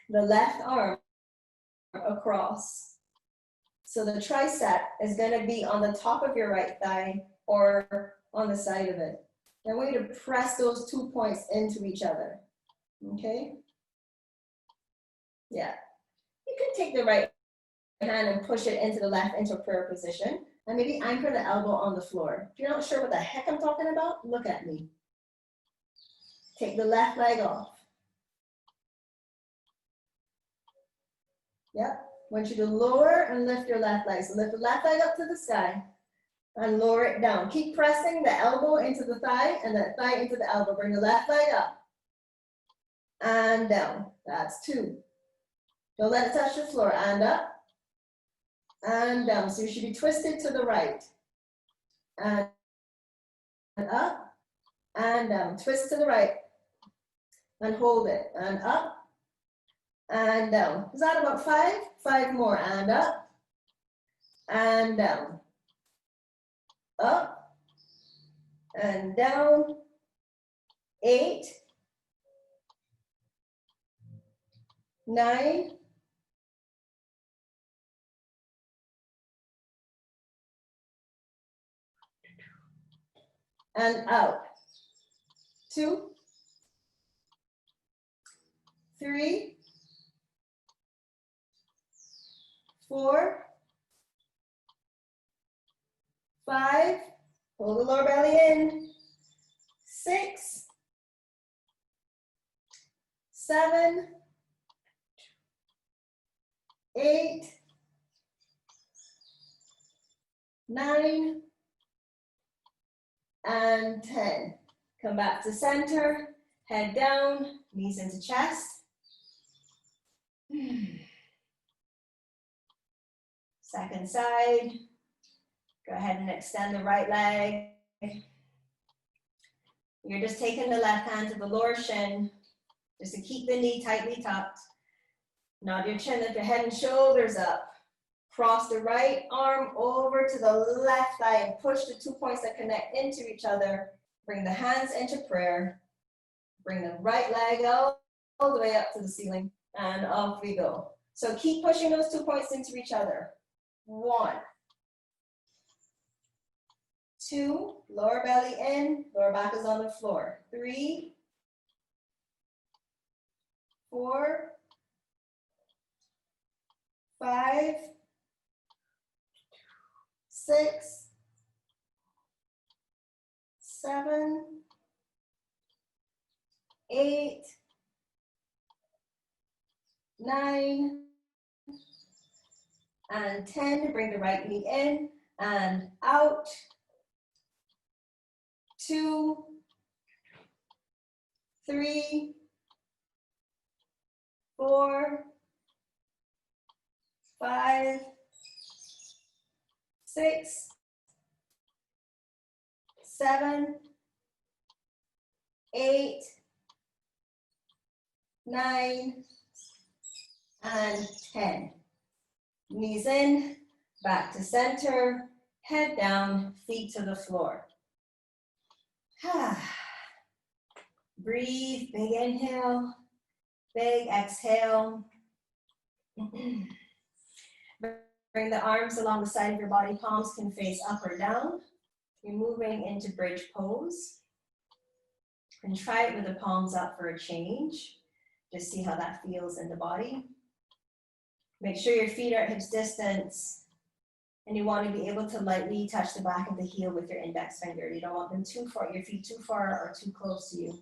the left arm across. So the tricep is going to be on the top of your right thigh or on the side of it. I want you to press those 2 points into each other, okay? Yeah. You can take the right hand and push it into the left into a prayer position, and maybe anchor the elbow on the floor. If you're not sure what the heck I'm talking about, look at me. Take the left leg off. Yep. I want you to lower and lift your left leg. So lift the left leg up to the sky and lower it down. Keep pressing the elbow into the thigh and the thigh into the elbow. Bring the left leg up and down. That's 2. Don't let it touch the floor. And up and down. So you should be twisted to the right. And up and down. Twist to the right and hold it. And up and down. Is that about 5? 5 more. And up and down. Up and down. 8, 9, and out. 2, 3, 4, 5, hold the lower belly in. 6, 7, 8, 9, and 10. Come back to center. Head down, knees into chest. Second side. Go ahead and extend the right leg. You're just taking the left hand to the lower shin, just to keep the knee tightly tucked. Nod your chin, lift your head and shoulders up. Cross the right arm over to the left thigh and push the 2 points that connect into each other. Bring the hands into prayer. Bring the right leg all the way up to the ceiling, and off we go. So keep pushing those 2 points into each other. 1, 2, lower belly in, lower back is on the floor. 3, 4, 5, 6, 7, 8, 9, and 10. Bring the right knee in and out. 2, 3, 4, 5, 6, 7, 8, 9, and 10. Knees in, back to center, head down, feet to the floor. Breathe, big inhale, big exhale. Bring the arms along the side of your body, palms can face up or down. You're moving into bridge pose. And try it with the palms up for a change. Just see how that feels in the body. Make sure your feet are at hips distance. And you want to be able to lightly touch the back of the heel with your index finger. You don't want them too far, your feet too far or too close to you.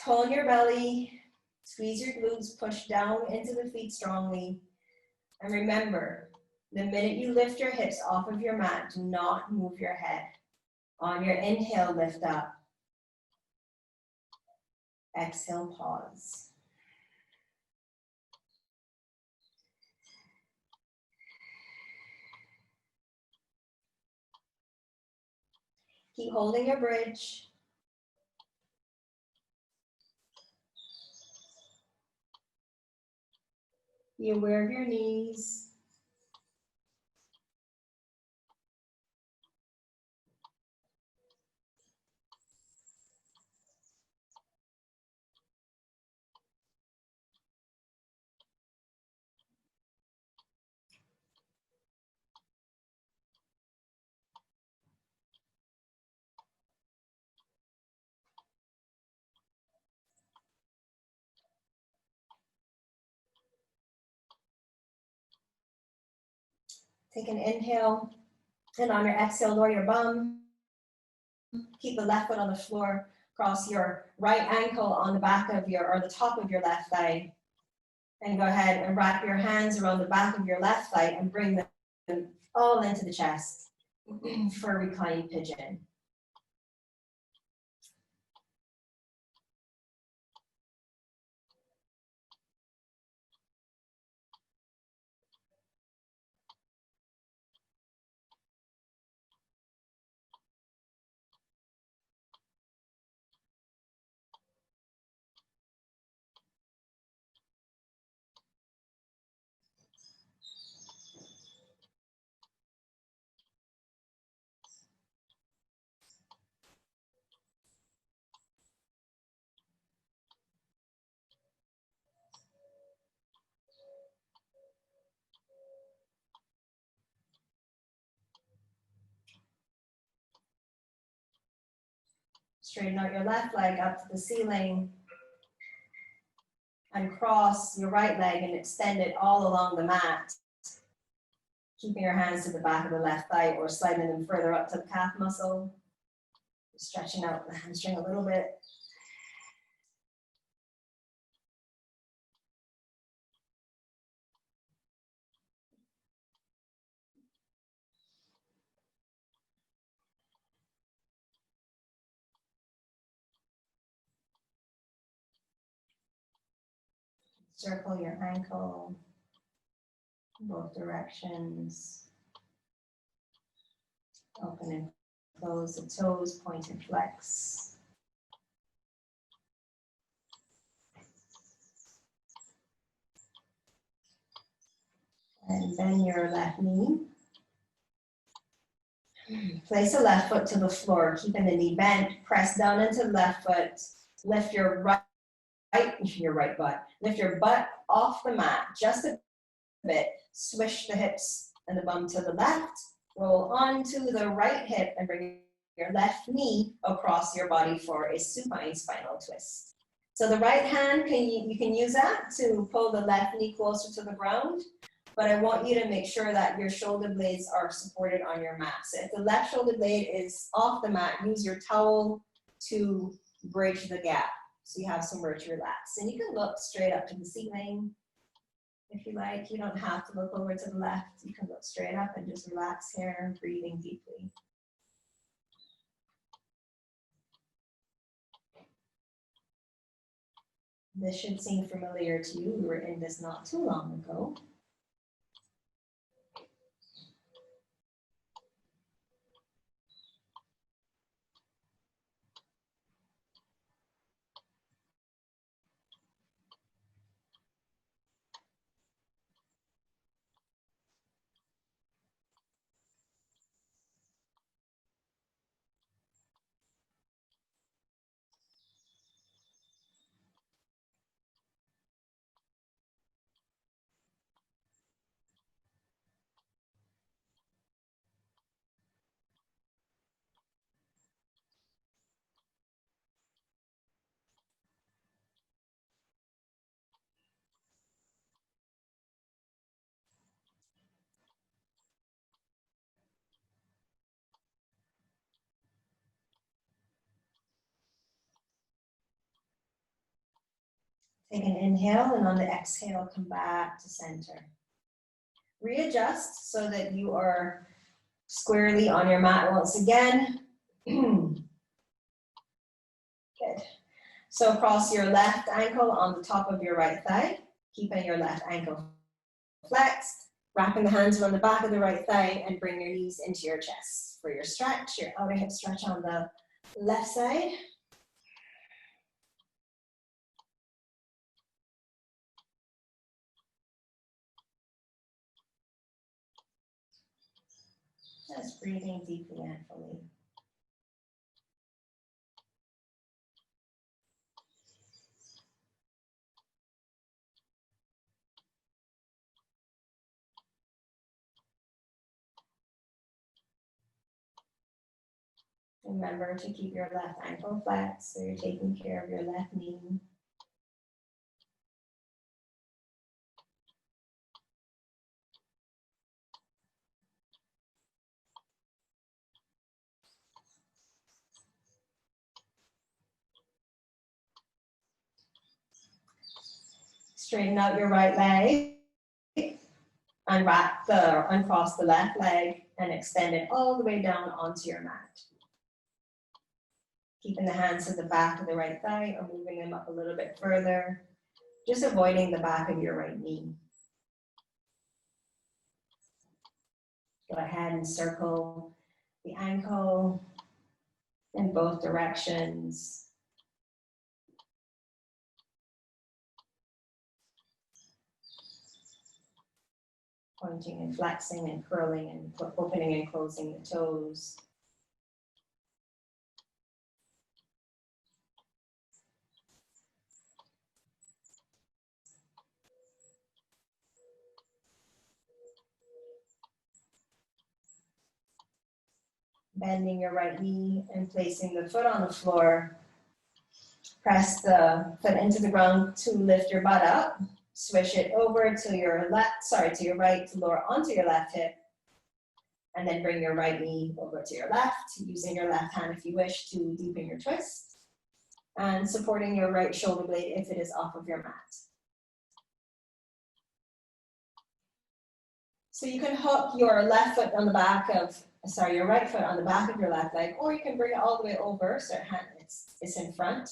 Tone your belly, squeeze your glutes, push down into the feet strongly. And remember, the minute you lift your hips off of your mat, do not move your head. On your inhale, lift up. Exhale, pause. Keep holding your bridge. Be aware of your knees. Take an inhale, and on your exhale, lower your bum. Keep the left foot on the floor. Cross your right ankle on the back of your, or the top of your left thigh. And go ahead and wrap your hands around the back of your left thigh and bring them all into the chest for a reclined pigeon. Straighten out your left leg up to the ceiling and cross your right leg and extend it all along the mat. Keeping your hands to the back of the left thigh or sliding them further up to the calf muscle. Stretching out the hamstring a little bit. Circle your ankle in both directions. Open and close the toes, point and flex. And bend your left knee. Place the left foot to the floor, keeping the knee bent. Press down into the left foot. Lift your right butt. Lift your butt off the mat just a bit. Swish the hips and the bum to the left. Roll onto the right hip and bring your left knee across your body for a supine spinal twist. So the right hand, you can use that to pull the left knee closer to the ground, but I want you to make sure that your shoulder blades are supported on your mat. So if the left shoulder blade is off the mat, use your towel to bridge the gap so you have somewhere to relax. And you can look straight up to the ceiling if you like. You don't have to look over to the left. You can look straight up and just relax here, breathing deeply. This should seem familiar to you. We were in this not too long ago. Take an inhale, and on the exhale, come back to center. Readjust so that you are squarely on your mat once again. Good. So cross your left ankle on the top of your right thigh, keeping your left ankle flexed, wrapping the hands around the back of the right thigh, and bring your knees into your chest. For your stretch, your outer hip stretch on the left side. Just breathing deeply and fully. Remember to keep your left ankle flat so you're taking care of your left knee. Straighten out your right leg. Uncross the left leg and extend it all the way down onto your mat. Keeping the hands to the back of the right thigh or moving them up a little bit further, just avoiding the back of your right knee. Go ahead and circle the ankle in both directions. Pointing and flexing and curling and opening and closing the toes. Bending your right knee and placing the foot on the floor. Press the foot into the ground to lift your butt up. Swish it over to your right to lower onto your left hip. And then bring your right knee over to your left, using your left hand if you wish to deepen your twist. And supporting your right shoulder blade if it is off of your mat. So you can hook your left foot on the back of, your right foot on the back of your left leg, or you can bring it all the way over so it's in front.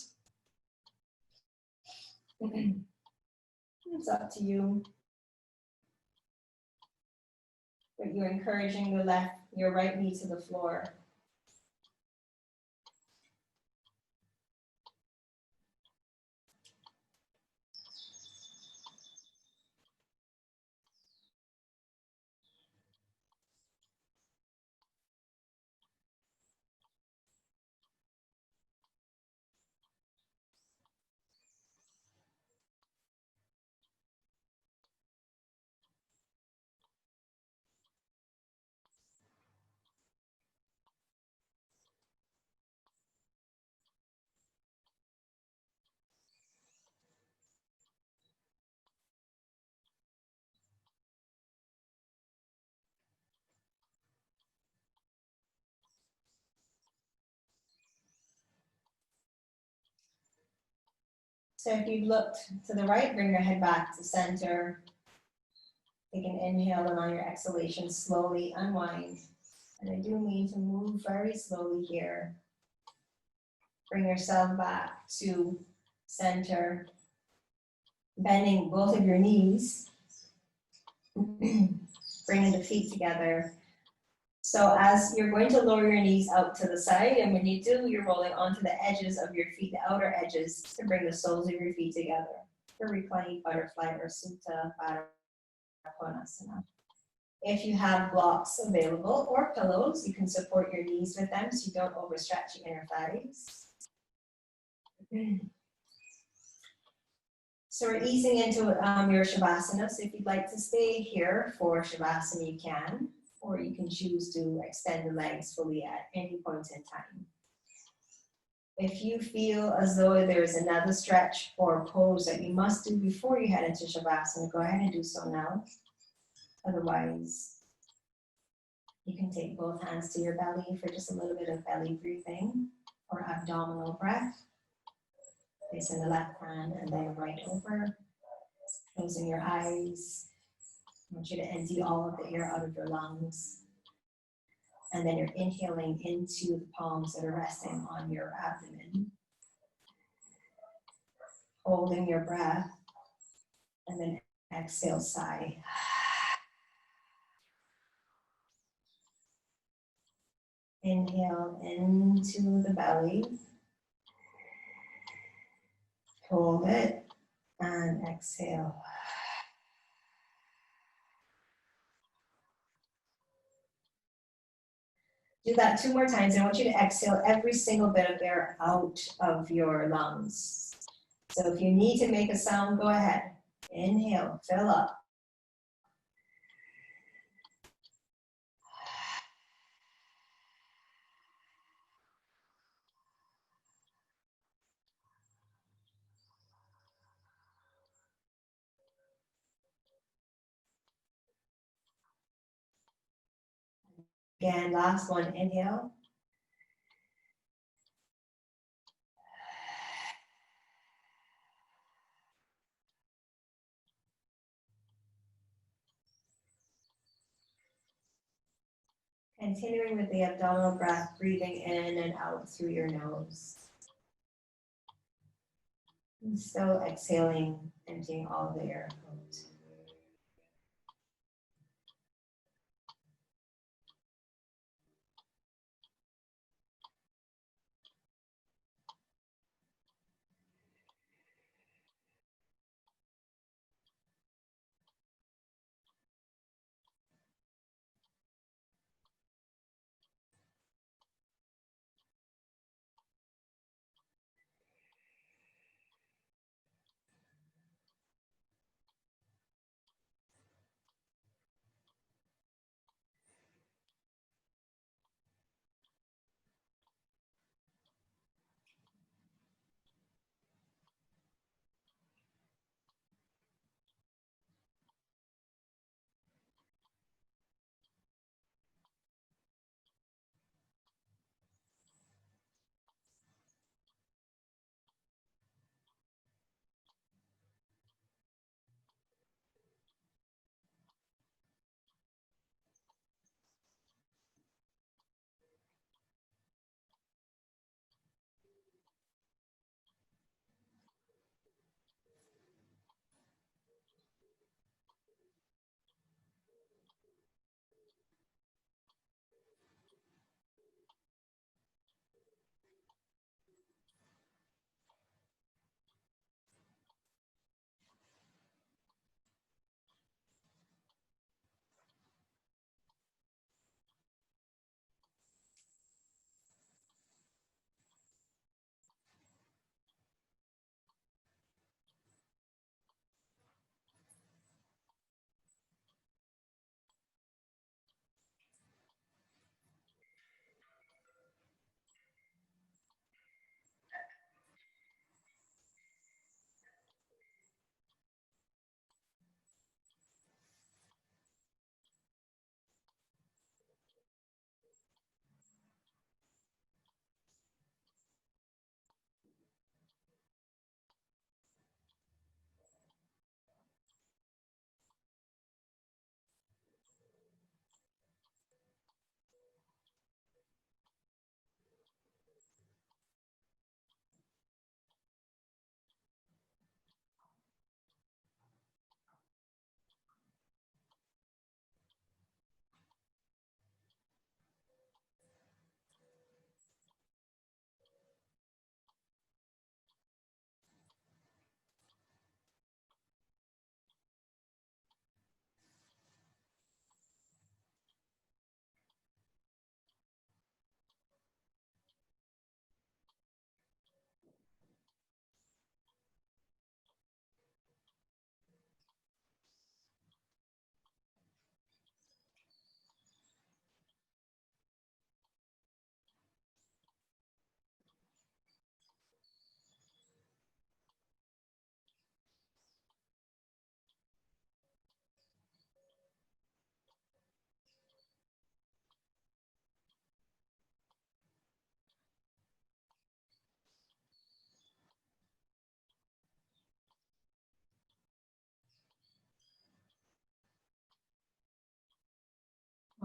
It's up to you. But you're encouraging your right knee to the floor. So if you've looked to the right, bring your head back to center. Take an inhale, and on your exhalation, slowly unwind. And I do mean to move very slowly here. Bring yourself back to center, bending both of your knees. Bringing the feet together. So as you're going to lower your knees out to the side, and when you do, you're rolling onto the edges of your feet, the outer edges, to bring the soles of your feet together for reclining butterfly or Supta Baddha Konasana. If you have blocks available or pillows, you can support your knees with them so you don't overstretch your inner thighs. So we're easing into your Shavasana. So if you'd like to stay here for Shavasana, you can, or you can choose to extend the legs fully at any point in time. If you feel as though there's another stretch or pose that you must do before you head into Shavasana, go ahead and do so now. Otherwise, you can take both hands to your belly for just a little bit of belly breathing or abdominal breath. Placing the left hand and then right over. Closing your eyes. I want you to empty all of the air out of your lungs. And then you're inhaling into the palms that are resting on your abdomen. Holding your breath. And then exhale, sigh. Inhale into the belly. Hold it and exhale. Do that 2 more times. I want you to exhale every single bit of air out of your lungs. So if you need to make a sound, go ahead. Inhale, fill up. Again, last one, inhale. Continuing with the abdominal breath, breathing in and out through your nose. And still exhaling, emptying all the air out.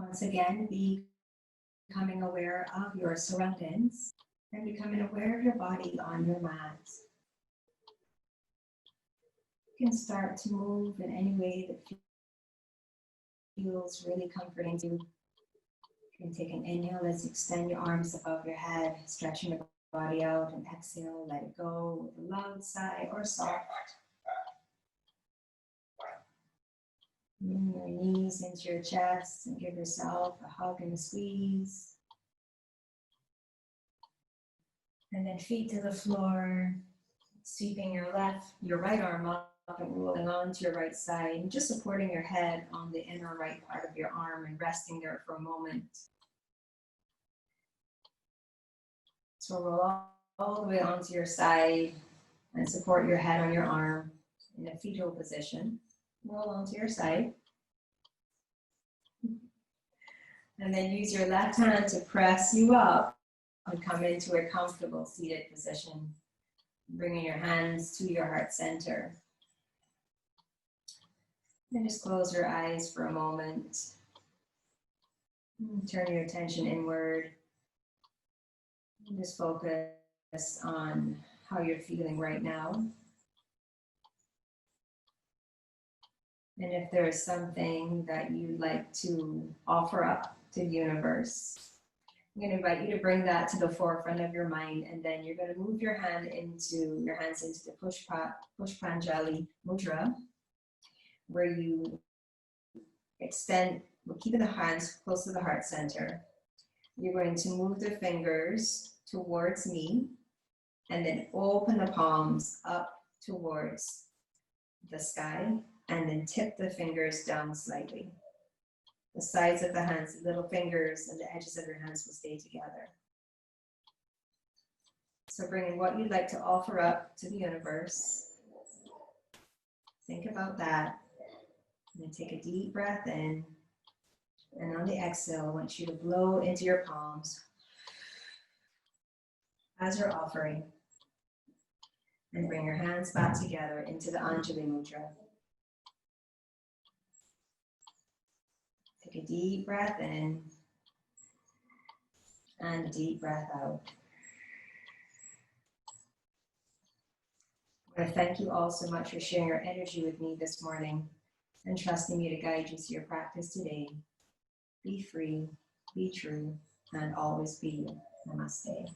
Once again, becoming aware of your surroundings and becoming aware of your body on your mat. You can start to move in any way that feels really comforting to you. You can take an inhale as you extend your arms above your head, stretching your body out, and exhale, let it go with a loud sigh or soft. Bring your knees into your chest and give yourself a hug and a squeeze. And then feet to the floor, sweeping your right arm up and rolling onto your right side, and just supporting your head on the inner right part of your arm and resting there for a moment. So roll all the way onto your side and support your head on your arm in a fetal position. Roll onto your side. And then use your left hand to press you up and come into a comfortable seated position. Bringing your hands to your heart center. And just close your eyes for a moment. Turn your attention inward. And just focus on how you're feeling right now. And if there is something that you'd like to offer up to the universe, I'm going to invite you to bring that to the forefront of your mind, and then you're going to move your hands into the Pushpanjali Mudra, where you extend, keeping the hands close to the heart center. You're going to move the fingers towards me, and then open the palms up towards the sky, and then tip the fingers down slightly. The sides of the hands, the little fingers and the edges of your hands will stay together. So bringing what you'd like to offer up to the universe. Think about that. And then take a deep breath in. And on the exhale, I want you to blow into your palms as you're offering. And bring your hands back together into the Anjali Mudra. Take a deep breath in and a deep breath out. I want to thank you all so much for sharing your energy with me this morning and trusting me to guide you through your practice today. Be free, be true, and always be you. Namaste.